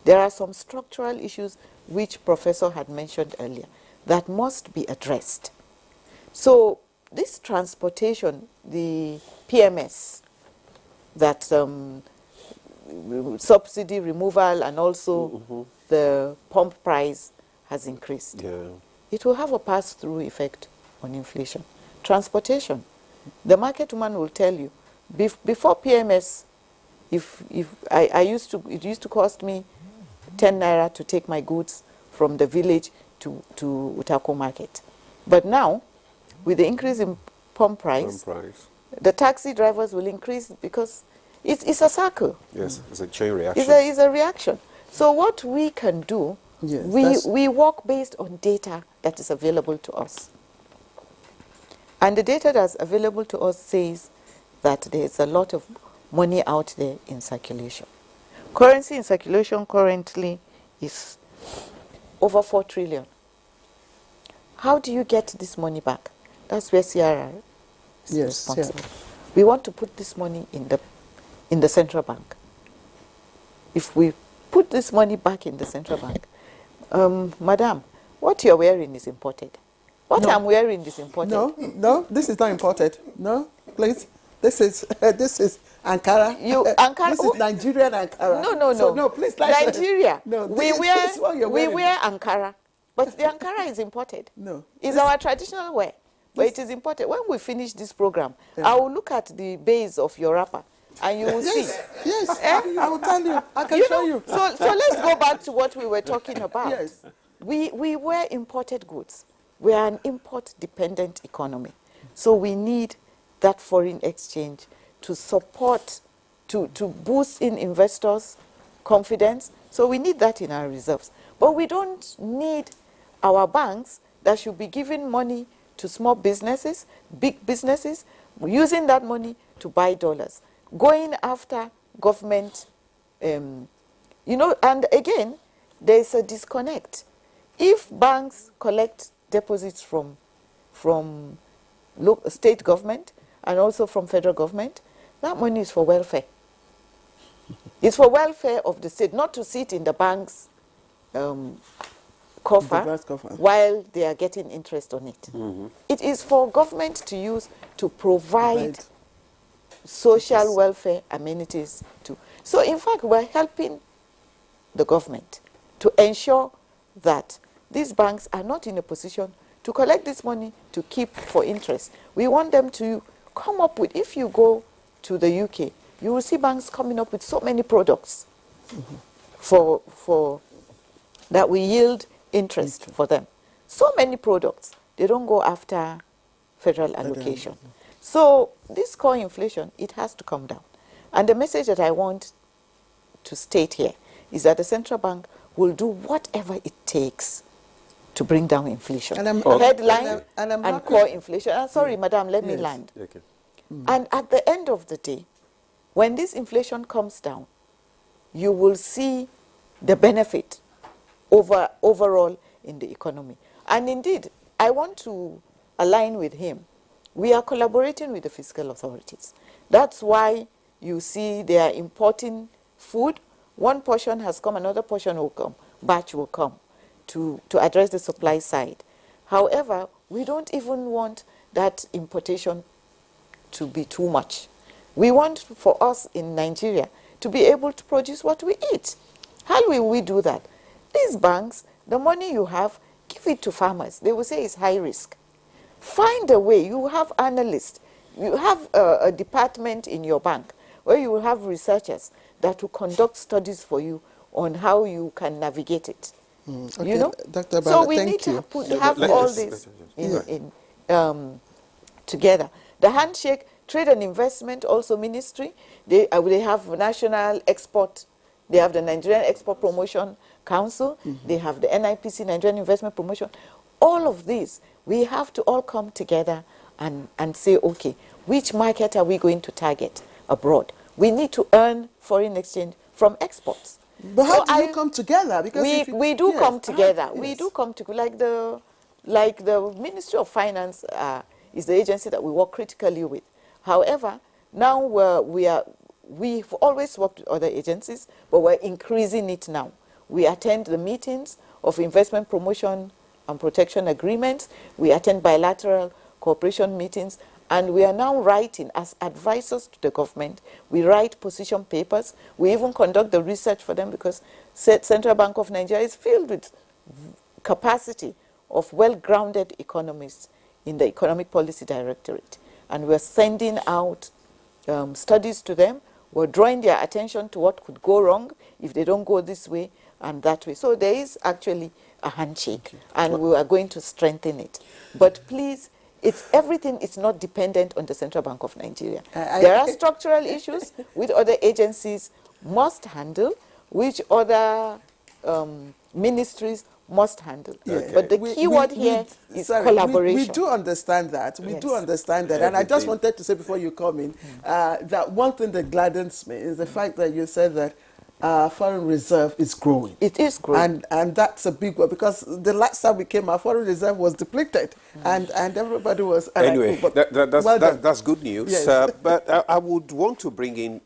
There are some structural issues which Professor had mentioned earlier that must be addressed. So this transportation, the PMS, that subsidy removal and also the pump price has increased. Yeah. It will have a pass-through effect on inflation. Transportation, the market woman will tell you, before PMS, it used to cost me 10 naira to take my goods from the village to Utako market. But now, with the increase in pump price, the taxi drivers will increase because it's a circle. Yes, it's a chain reaction. It's a reaction. So what we can do, we work based on data that is available to us. And the data that's available to us says that there's a lot of money out there in circulation. Currency in circulation currently is over 4 trillion. How do you get this money back? That's where CRR is responsible. We want to put this money in the central bank. If we put this money back in the central bank, Madam, what you're wearing is imported. What I'm wearing is imported. No, this is not imported. No, please. This is Ankara. Ankara. This is Nigerian Ankara. No. So, no, please. Nigeria. No, we wear Ankara, but the Ankara is imported. No, it's our traditional wear, but it is imported. When we finish this program, I will look at the base of your wrapper, and you will see. Yes, I will tell you. I can show you. So let's go back to what we were talking about. Yes. We wear imported goods. We are an import-dependent economy. So we need that foreign exchange to support, to boost in investors' confidence. So we need that in our reserves. But we don't need our banks that should be giving money to small businesses, big businesses, using that money to buy dollars, going after government, and again, there's a disconnect. If banks collect deposits from state government and also from federal government, that money is for welfare. It's for welfare of the state, not to sit in the banks coffer while they are getting interest on it. It is for government to use to provide social welfare amenities too. So in fact, we're helping the government to ensure that these banks are not in a position to collect this money to keep for interest. We want them to come up with, if you go to the UK, you will see banks coming up with so many products for that will yield interest for them. So many products. They don't go after federal allocation. So this core inflation, it has to come down. And the message that I want to state here is that the central bank will do whatever it takes to bring down inflation. Headline and core inflation. Sorry, madam, let me land. Okay. And at the end of the day, when this inflation comes down, you will see the benefit overall in the economy. And indeed, I want to align with him. We are collaborating with the fiscal authorities. That's why you see they are importing food. One portion has come, another portion will come, batch will come to address the supply side. However, we don't even want that importation to be too much. We want for us in Nigeria to be able to produce what we eat. How will we do that? These banks, the money you have, give it to farmers. They will say it's high risk. Find a way. You have analysts. You have a department in your bank where you will have researchers that will conduct studies for you on how you can navigate it. Okay. You know? Dr. So Bala, we need to have all this together. The handshake, trade and investment, also ministry, they have national export. They have the Nigerian Export Promotion Council. They have the NIPC, Nigerian Investment Promotion. All of these, we have to all come together and say, okay, which market are we going to target abroad? We need to earn foreign exchange from exports. But how do you come together? Because we do come together. We do come together. Like the Ministry of Finance is the agency that we work critically with. However, now we've always worked with other agencies, but we're increasing it now. We attend the meetings of investment promotion and protection agreements. We attend bilateral cooperation meetings. And we are now writing, as advisors to the government, we write position papers. We even conduct the research for them because Central Bank of Nigeria is filled with capacity of well-grounded economists in the Economic Policy Directorate. And we're sending out studies to them. We're drawing their attention to what could go wrong if they don't go this way and that way. So there is actually a handshake, and we are going to strengthen it. But please, everything is not dependent on the Central Bank of Nigeria. There are structural issues which other agencies must handle, which other ministries must handle. But the key word here is collaboration. We do understand that. We do understand that. And I just wanted to say before you come in, that one thing that gladdens me is the fact that you said that foreign reserve is growing. It is growing. And that's a big one, because the last time we came, our foreign reserve was depleted. And everybody was... Anyway, that's good news. Yes. But I would want to bring in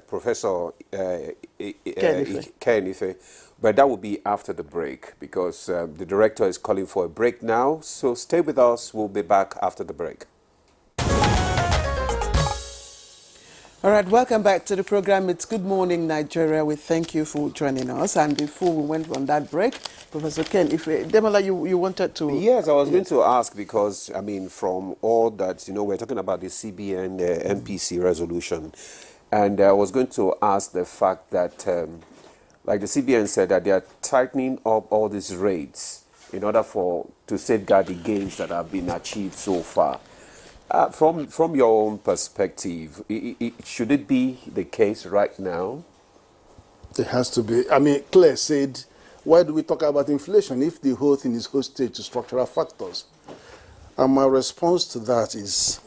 Professor Ken Ife, but that will be after the break, because the director is calling for a break now. So stay with us. We'll be back after the break. All right, welcome back to the program. It's Good Morning Nigeria. We thank you for joining us. And before we went on that break, Professor Ken, if Demola, you wanted to... Yes, I was going to ask, because, I mean, from all that, we're talking about the CBN MPC resolution. And I was going to ask the fact that, like the CBN said, that they are tightening up all these rates in order to safeguard the gains that have been achieved so far. From your own perspective, should it be the case right now? It has to be. I mean, Claire said, why do we talk about inflation if the whole thing is hostage to structural factors? And my response to that is,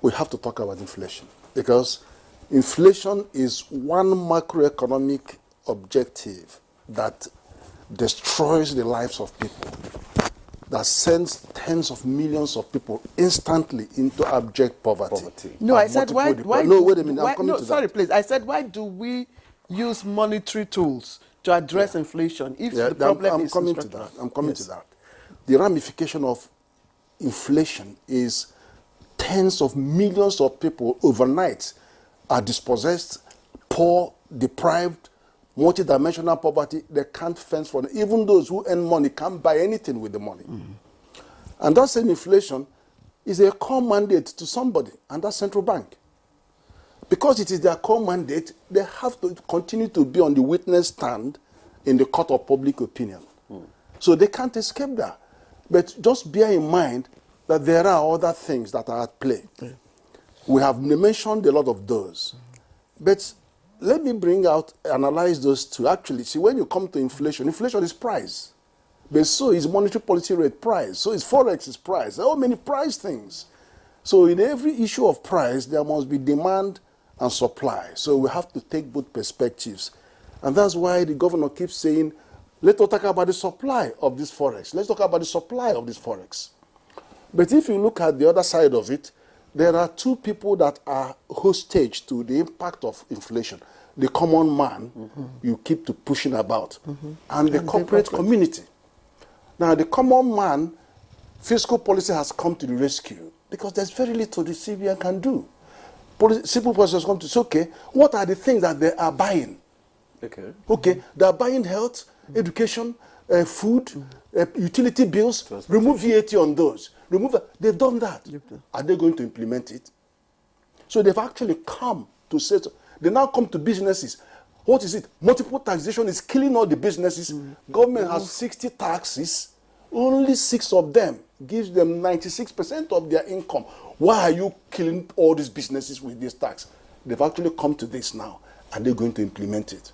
we have to talk about inflation, because inflation is one macroeconomic objective that destroys the lives of people, that sends tens of millions of people instantly into abject poverty. No, I said, why no, wait a minute, I'm coming to that. Sorry, please. I said, why do we use monetary tools to address inflation if the problem is coming to that. I'm coming to that. The ramification of inflation is tens of millions of people overnight are dispossessed, poor, deprived, multidimensional poverty. They can't fence for it. Even those who earn money can't buy anything with the money. And that same inflation is a core mandate to somebody, and that's central bank. Because it is their core mandate, they have to continue to be on the witness stand in the court of public opinion. So they can't escape that. But just bear in mind that there are other things that are at play. We have mentioned a lot of those. But let me analyze those two. Actually, see, when you come to inflation, inflation is price. But so is monetary policy rate price. So is forex is price. There are many price things. So in every issue of price, there must be demand and supply. So we have to take both perspectives. And that's why the governor keeps saying, let's not talk about the supply of this forex. Let's talk about the supply of this forex. But if you look at the other side of it, there are two people that are hostage to the impact of inflation. The common man you keep to pushing about, and the corporate community. Now, the common man, fiscal policy has come to the rescue because there's very little the CBN can do. Simple policy has come to say, okay, what are the things that they are buying? Okay, they are buying health, education, food, utility bills. Remove VAT on those. They've done that. Are they going to implement it? So they've actually come to say, they now come to businesses. What is it? Multiple taxation is killing all the businesses. Government has 60 taxes. Only 6 of them gives them 96% of their income. Why are you killing all these businesses with this tax? They've actually come to this now, and they're going to implement it.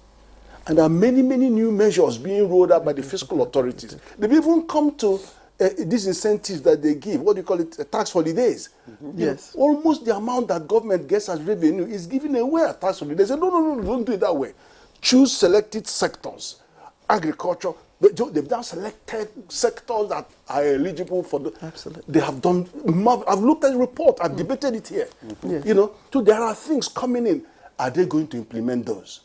And there are many, many new measures being rolled out by the fiscal authorities. They've even come to these incentives that they give, what do you call it, tax holidays. Yes. Almost the amount that government gets as revenue is given away as tax holidays. They say, no, don't do it that way. Choose selected sectors. Agriculture, they've done selected sectors that are eligible for the... Absolutely. They have done... I've looked at the report, I've debated it here. Yes. You know, so there are things coming in. Are they going to implement those?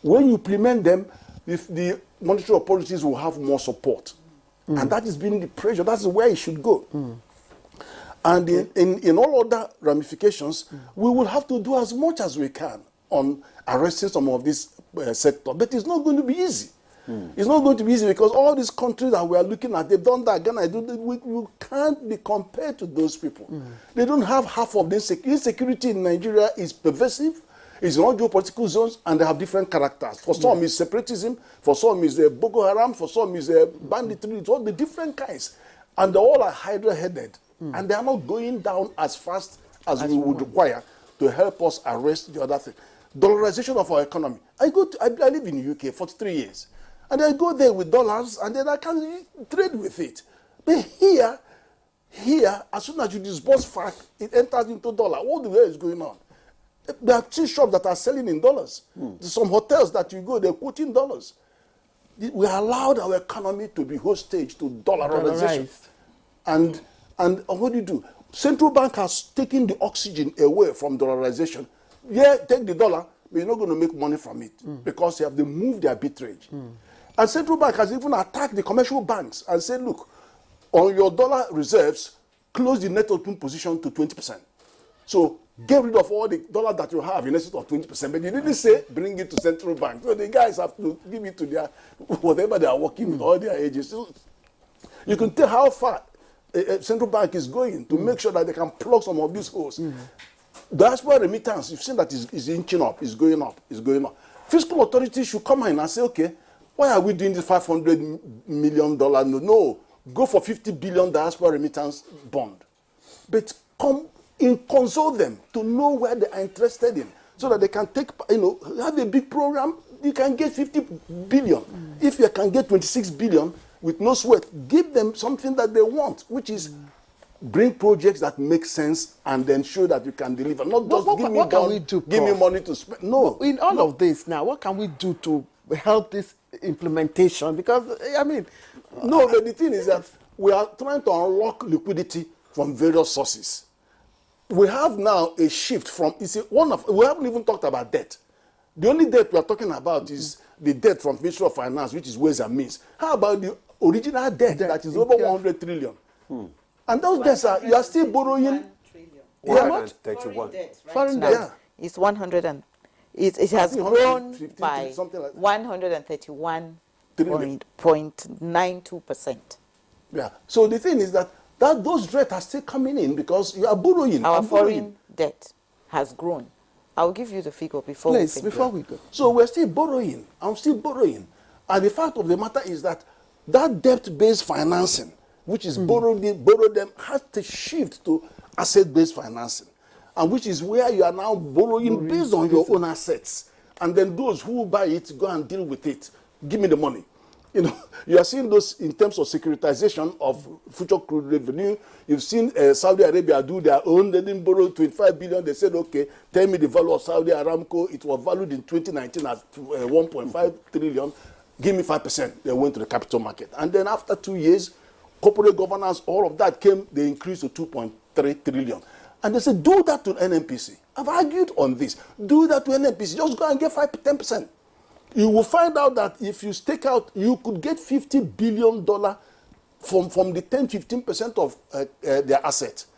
When you implement them, if the monetary authorities will have more support. And that is being the pressure. That's where it should go. And in all other ramifications, we will have to do as much as we can on arresting some of this sector. But it's not going to be easy. It's not going to be easy because all these countries that we are looking at, they've done that. Ghana, we can't be compared to those people. They don't have half of the insecurity in Nigeria is pervasive. It's in all geopolitical zones, and they have different characters. For some, it's separatism. For some, it's Boko Haram. For some, it's banditry. It's all the different kinds. And they all are hydra-headed. And they are not going down as fast as we would require to help us arrest the other thing. Dollarization of our economy. I live in the UK 43 years. And I go there with dollars, and then I can trade with it. But here, as soon as you disburse FAC, it enters into dollar. What the hell is going on? There are tea shops that are selling in dollars. There's some hotels that you go, they're quoting dollars. We allowed our economy to be hostage to dollarization. And what do? Central bank has taken the oxygen away from dollarization. Yeah, take the dollar, but you're not going to make money from it because they moved the arbitrage. And central bank has even attacked the commercial banks and said, look, on your dollar reserves, close the net open position to 20%. So get rid of all the dollars that you have in excess of 20%. But you didn't say bring it to central bank. So the guys have to give it to their, whatever they are working with, all their agencies. So you can tell how far central bank is going to make sure that they can plug some of these holes. Diaspora remittance, you've seen that is inching up, is going up, is going up. Fiscal authorities should come in and say, okay, why are we doing this $500 million? No, go for 50 billion diaspora remittance bond. But consult them to know where they are interested in so that they can take, have a big program. You can get 50 billion. If you can get 26 billion with no sweat, give them something that they want, which is bring projects that make sense and then show that you can deliver. Not just give me money to spend. No. In all of this now, what can we do to help this implementation? Because, No, but the thing is that we are trying to unlock liquidity from various sources. We have now a shift from, we haven't even talked about debt. The only debt we are talking about is the debt from Ministry of Finance, which is Ways and Means. How about the original debt that is over 100 trillion? And those debts you are still borrowing. 131. Foreign debt. It's 100 and it has grown by something like 131.92%. Yeah. So the thing is that those debt are still coming in because you are borrowing. Our foreign debt has grown. I'll give you the figure before we finish. Before we go. So we're still borrowing. I'm still borrowing. And the fact of the matter is that debt-based financing, which is borrow them, has to shift to asset-based financing. And which is where you are now borrowing based on your own assets. And then those who buy it, go and deal with it. Give me the money. You know, you are seeing those in terms of securitization of future crude revenue. You've seen Saudi Arabia do their own. They didn't borrow 25 billion. They said, okay, tell me the value of Saudi Aramco. It was valued in 2019 as 1.5 trillion. Give me 5%. They went to the capital market. And then after 2 years, corporate governance, all of that came, they increased to 2.3 trillion. And they said, do that to NMPC. I've argued on this. Do that to NMPC. Just go and get 10%. You will find out that if you stake out, you could get $50 billion from the 10-15% of their assets.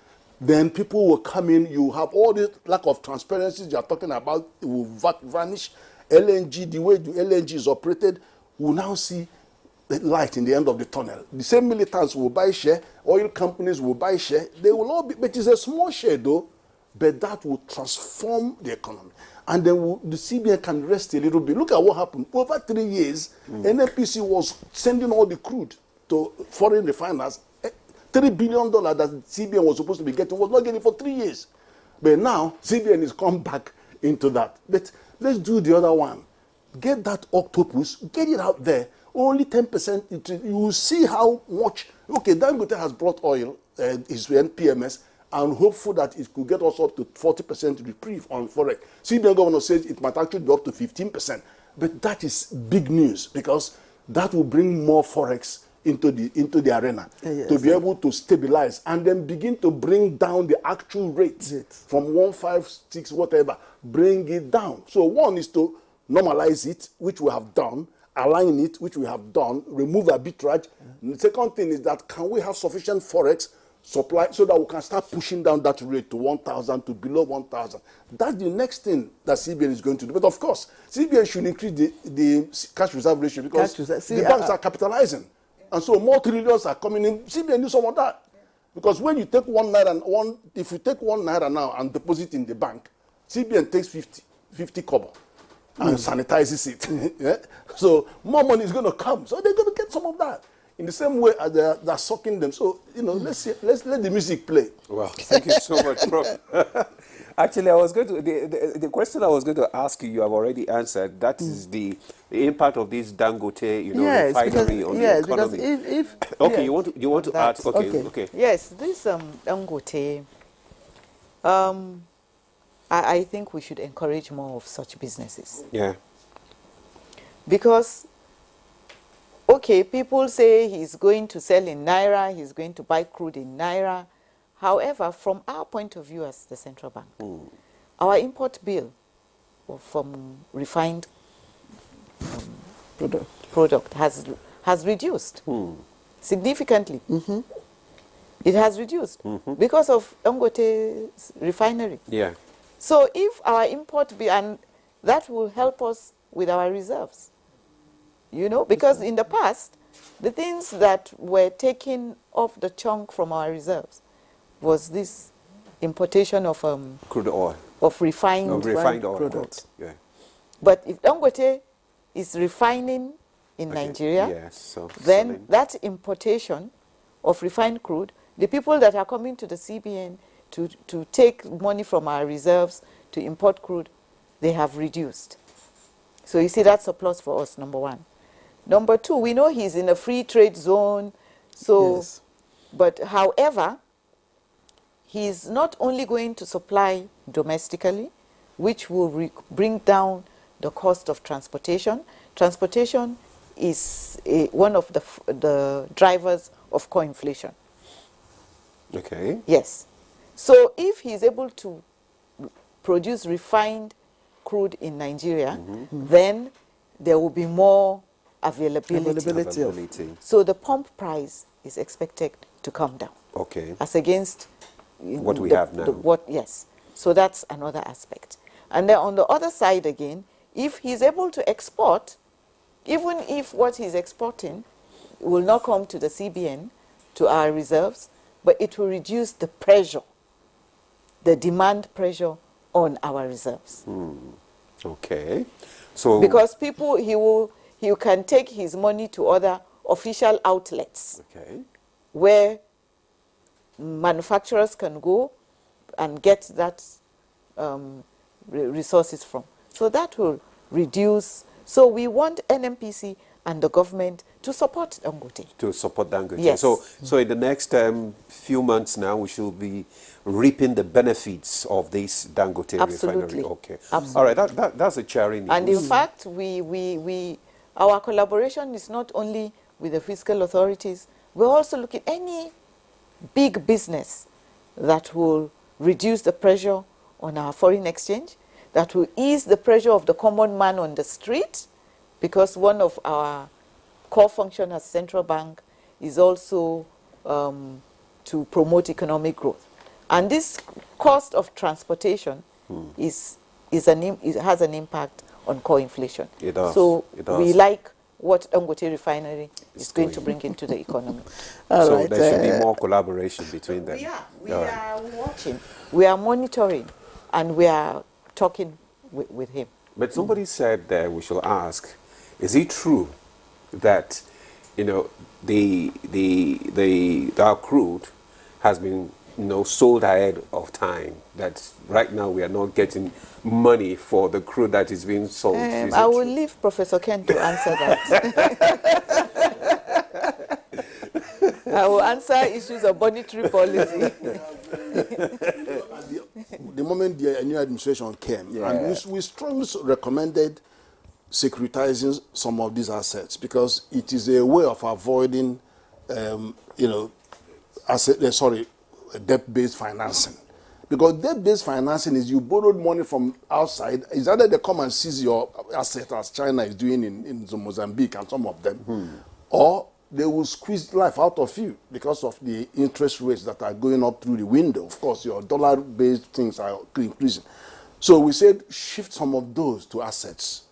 Then people will come in. You have all this lack of transparency you are talking about. It will vanish. LNG, the way the LNG is operated, will now see the light in the end of the tunnel. The same militants will buy share. Oil companies will buy share. They will all be, but it's a small share though, but that will transform the economy. And then the CBN can rest a little bit. Look at what happened. Over 3 years, NPC was sending all the crude to foreign refiners. $3 billion that CBN was supposed to be getting was not getting for 3 years. But now, CBN is come back into that. But let's do the other one. Get that octopus, get it out there. Only 10%. You will see how much. Okay, Dangote has brought oil, his NPMS, and hopeful that it could get us up to 40% reprieve on Forex. CBN governor says it might actually be up to 15%. But that is big news because that will bring more Forex into the arena to be able to stabilize and then begin to bring down the actual rate from 156 whatever, bring it down. So one is to normalize it, which we have done, align it, which we have done, remove arbitrage. The second thing is that can we have sufficient Forex supply so that we can start pushing down that rate to 1,000 to below 1,000. That's the next thing that CBN is going to do. But of course, CBN should increase the cash reserve ratio because the banks are capitalizing. And so more trillions are coming in. CBN needs some of that. Because when you take if you take 1 naira now and deposit in the bank, CBN takes 50 kobo and sanitizes it. Yeah? So more money is going to come. So they're going to get some of that. In the same way as they're sucking them. So, you know, let's let the music play. Well, thank you so much, Prof. Actually, I was going to, the question I was going to ask you, you have already answered. That is the impact of this Dangote, refinery on the economy. Because okay, you want to add? Okay. Yes, this Dangote, I think we should encourage more of such businesses. Yeah. Because okay, people say he's going to sell in Naira, he's going to buy crude in Naira. However, from our point of view as the central bank, our import bill from refined product has reduced significantly. It has reduced because of Dangote's refinery. Yeah. So if our import bill, and that will help us with our reserves. You know, because in the past, the things that were taken off the chunk from our reserves was this importation of crude oil, of refined oil products. Yeah. But if Dangote is refining in Nigeria, then that importation of refined crude, the people that are coming to the CBN to take money from our reserves to import crude, they have reduced. So you see, that's a plus for us, number one. Number two, we know he's in a free trade zone, so, but however, he's not only going to supply domestically, which will bring down the cost of transportation. Transportation is one of the drivers of core inflation. Okay. Yes. So if he's able to produce refined crude in Nigeria, then there will be more availability. So the pump price is expected to come down. Okay. As against what we have now. Yes. So that's another aspect. And then on the other side again, if he's able to export, even if what he's exporting will not come to the CBN, to our reserves, but it will reduce the pressure, the demand pressure on our reserves. Okay. So because he can take his money to other official outlets, okay, where manufacturers can go and get that resources from. So that will reduce. So we want NMPC and the government to support Dangote. To support Dangote. Yes. So in the next few months now, we should be reaping the benefits of this Dangote refinery. Okay. Absolutely. All right. That's a cheering news. And in fact, our collaboration is not only with the fiscal authorities. We're also looking at any big business that will reduce the pressure on our foreign exchange, that will ease the pressure of the common man on the street, because one of our core functions as central bank is also to promote economic growth. And this cost of transportation it has an impact on core inflation. It does. So it does. we like what Dangote refinery is going to bring into the economy. So there should be more collaboration between them. We are watching, we are monitoring, and we are talking with him. But somebody said that we should ask, is it true that, you know, our crude has been, you know, sold ahead of time? That right now we are not getting money for the crude that is being sold. I will leave Professor Ken to answer that. I will answer issues of monetary policy. The moment the new administration came, and we strongly recommended securitizing some of these assets, because it is a way of avoiding, debt-based financing. Because debt-based financing is you borrowed money from outside. It's either they come and seize your asset, as China is doing in Mozambique and some of them, or they will squeeze life out of you because of the interest rates that are going up through the window. Of course, your dollar-based things are increasing. So we said shift some of those to assets.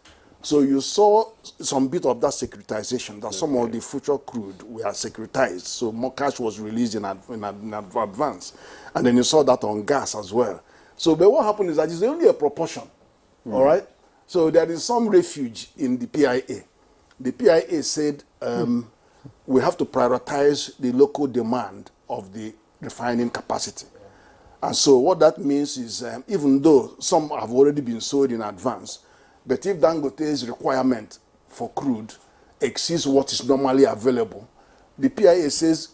So you saw some bit of that securitization, that some of the future crude were securitized. So more cash was released in advance. And then you saw that on gas as well. So but what happened is that it's only a proportion, all right? So there is some refuge in the PIA. The PIA said we have to prioritize the local demand of the refining capacity. And so what that means is even though some have already been sold in advance, but if Dangote's requirement for crude exceeds what is normally available, the PIA says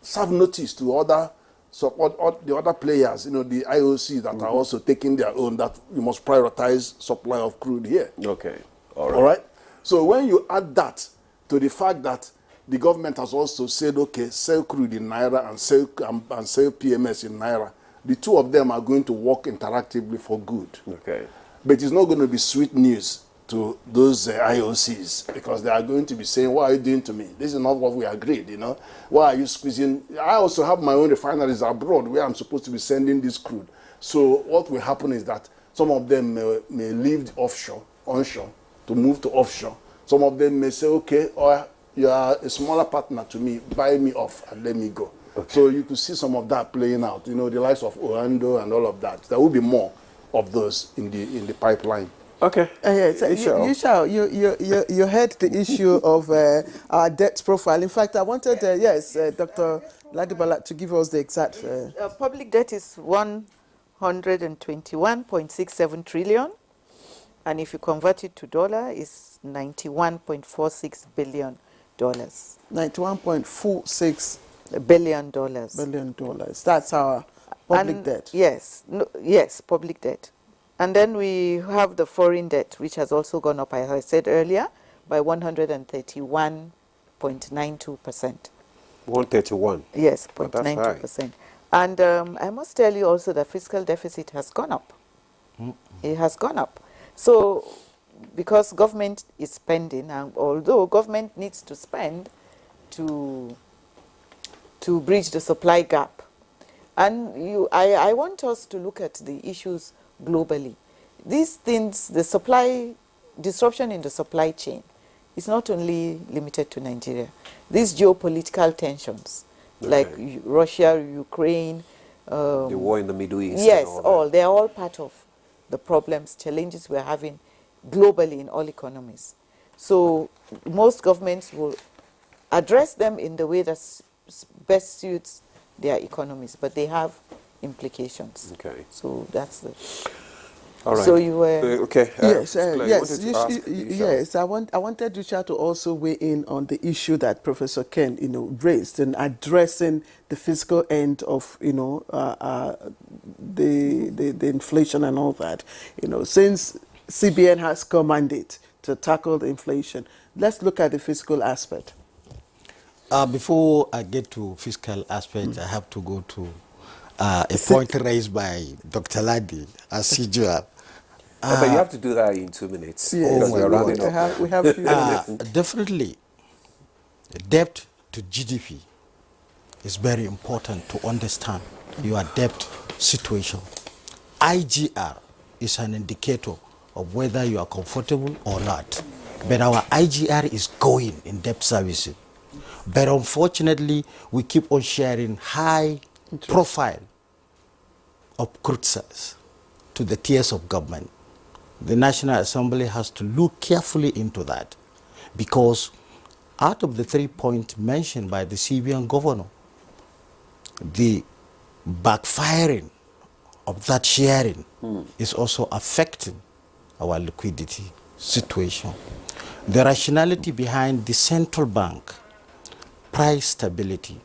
serve notice to the other players, the IOC that are also taking their own, that you must prioritize supply of crude here. Okay, all right. So when you add that to the fact that the government has also said, okay, sell crude in Naira and sell PMS in Naira, the two of them are going to work interactively for good. Okay. But it's not going to be sweet news to those IOCs, because they are going to be saying, what are you doing to me? This is not what we agreed, Why are you squeezing? I also have my own refineries abroad where I'm supposed to be sending this crude. So what will happen is that some of them may leave onshore, to move to offshore. Some of them may say, okay, you are a smaller partner to me, buy me off and let me go. Okay. So you could see some of that playing out, the likes of Orlando and all of that. There will be more of those in the pipeline. Okay. You heard the issue of our debt profile. In fact, I wanted, Dr. Ladibala to give us the exact... Public debt is 121.67 trillion. And if you convert it to dollar, it's $91.46 billion. $91.46 billion. That's our public debt. Yes, public debt. And then we have the foreign debt, which has also gone up, as I said earlier, by 131.92%. 131? Yes, 0.92%. And I must tell you also that fiscal deficit has gone up. It has gone up. So because government is spending, and although government needs to spend to bridge the supply gap, and I want us to look at the issues globally. These things, the supply disruption in the supply chain, is not only limited to Nigeria. These geopolitical tensions, like Russia, Ukraine, the war in the Middle East. Yes, they're all part of the problems, challenges we're having globally in all economies. So most governments will address them in the way that best suits their economies, but they have implications. Okay. So that's the... All right. So you were... okay. Yes, yes. I wanted Yusha to also weigh in on the issue that Professor Ken, raised in addressing the physical end of, the inflation and all that. Since CBN has come mandate to tackle the inflation, let's look at the fiscal aspect. Before I get to fiscal aspect, I have to go to a point raised by Dr. Ladi, as usual. But you have to do that in 2 minutes. Yes, we are running up. we have a few minutes. Definitely, debt to GDP is very important to understand your debt situation. IGR is an indicator of whether you are comfortable or not. But our IGR is going in debt servicing. But unfortunately, we keep on sharing high profile of crude sales to the tiers of government. The National Assembly has to look carefully into that, because out of the 3 points mentioned by the CBN governor, the backfiring of that sharing is also affecting our liquidity situation. The rationality behind the central bank, price stability.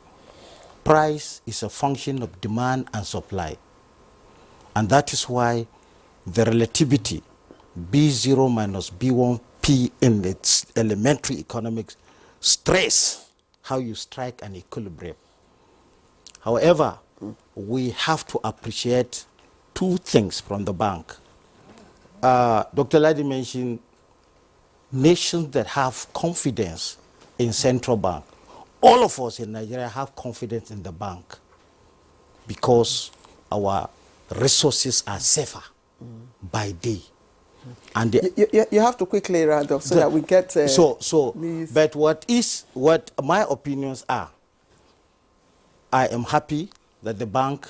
Price is a function of demand and supply. And that is why the relativity B0 minus B1P in its elementary economics stress how you strike an equilibrium. However, we have to appreciate two things from the bank. Dr. Ladi mentioned nations that have confidence in central bank. All of us in Nigeria have confidence in the bank because our resources are safer by day. And you have to quickly round up so that we get but what my opinions are, I am happy that the bank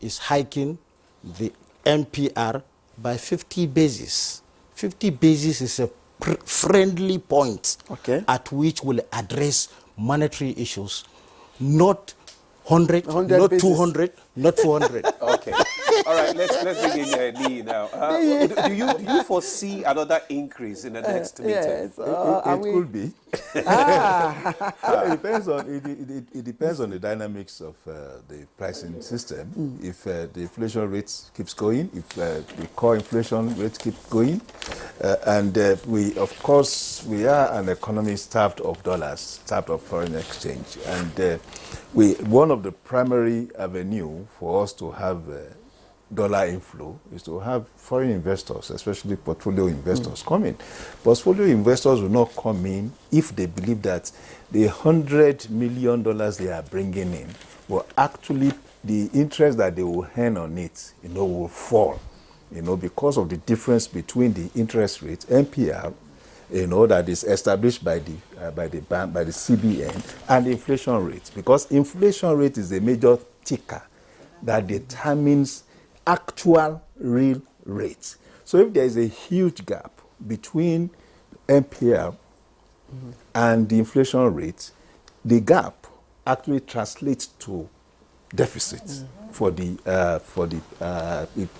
is hiking the MPR by 50 basis. 50 basis is a friendly point at which we'll address monetary issues, not 100 not basis. 200, not 400. Okay. All right, let's bring in Lee now. Do you foresee another increase in the next meeting? Yes, it could be. It depends on the dynamics of the pricing system. If the inflation rate keeps going, if the core inflation rate keeps going, and we are an economy starved of dollars, starved of foreign exchange, and one of the primary avenue for us to have dollar inflow is to have foreign investors, especially portfolio investors, come in. Portfolio investors will not come in if they believe that the $100 million they are bringing in will actually, the interest that they will earn on it, will fall, because of the difference between the interest rate, MPR, that is established by the bank, by the CBN, and the inflation rate, because inflation rate is a major ticker that determines actual real rates. So if there is a huge gap between MPR and the inflation rate, the gap actually translates to deficit for the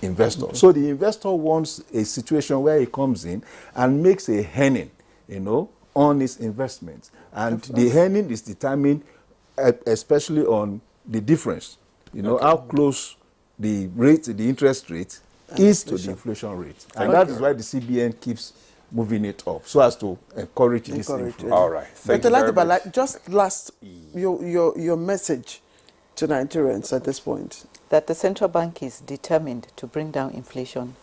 investor. So the investor wants a situation where he comes in and makes a earning, on his investments, and the earning is determined especially on the difference, how close the interest rate is to the inflation rate. And that is why the CBN keeps moving it up, so as to encourage this inflow. All right. Thank you very much. Just last, your message to Nigerians at this point. That the central bank is determined to bring down inflation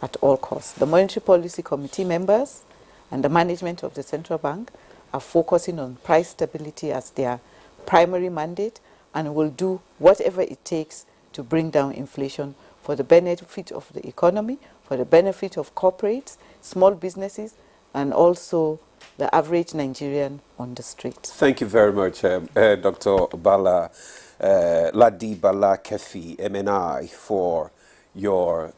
at all costs. The Monetary Policy Committee members and the management of the central bank are focusing on price stability as their primary mandate and will do whatever it takes to bring down inflation for the benefit of the economy, for the benefit of corporates, small businesses, and also the average Nigerian on the street. Thank you very much, Dr. Bala, Ladi Bala Kefi, MNI, for your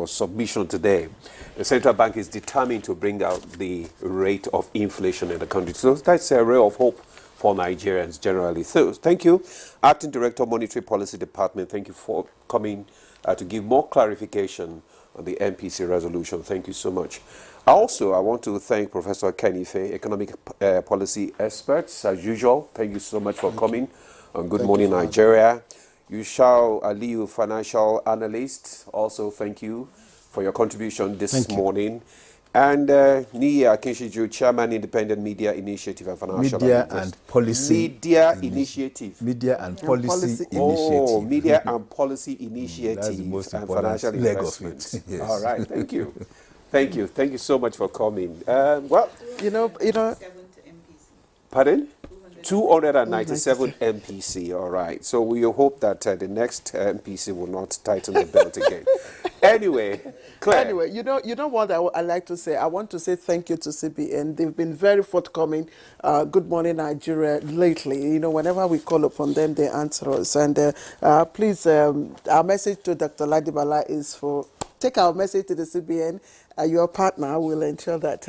submission today. The central bank is determined to bring down the rate of inflation in the country. So that's a ray of hope for Nigerians generally. So thank you, Acting Director, Monetary Policy Department. Thank you for coming to give more clarification on the MPC resolution. Thank you so much. Also, I want to thank Professor Kenife, Economic Policy Experts, as usual. Thank you so much for coming on Good Morning Nigeria. Yushao Aliyu, Financial Analyst, also thank you for your contribution this morning. And Nia Kinshiju, Chairman, Independent Media Initiative and Financial Media and Policy Media Initiative. Media and Policy Initiative. Oh, Media and Policy Initiative That's the most and important Financial leg of Investments. it. Yes. All right, thank you. Thank you. Thank you so much for coming. Well, you know, pardon? 297 MPC, all right. So we hope that the next MPC will not tighten the belt again. Anyway, Claire. Anyway, you know what I like to say? I want to say thank you to CBN. They've been very forthcoming. Good Morning Nigeria lately. You know, whenever we call upon them, they answer us. And please, our message to Dr. Ladibala is take our message to the CBN. Your partner will ensure that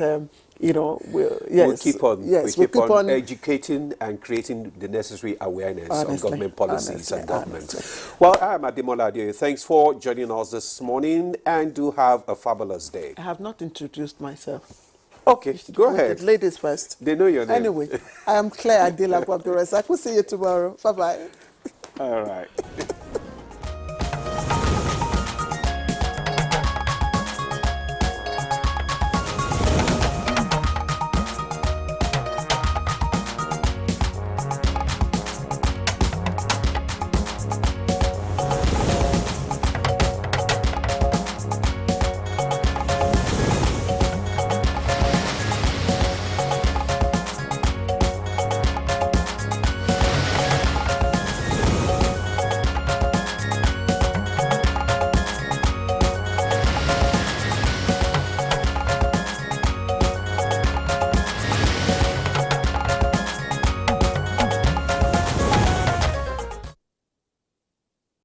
we'll keep on educating and creating the necessary awareness on government policies and government. Well, I'm Ademola Adeoye. Thanks for joining us this morning, and do have a fabulous day. I have not introduced myself. Okay, go ahead. Ladies first. They know your name. Anyway, I am Claire Adela Kwabdurezak. We'll see you tomorrow. Bye-bye. All right.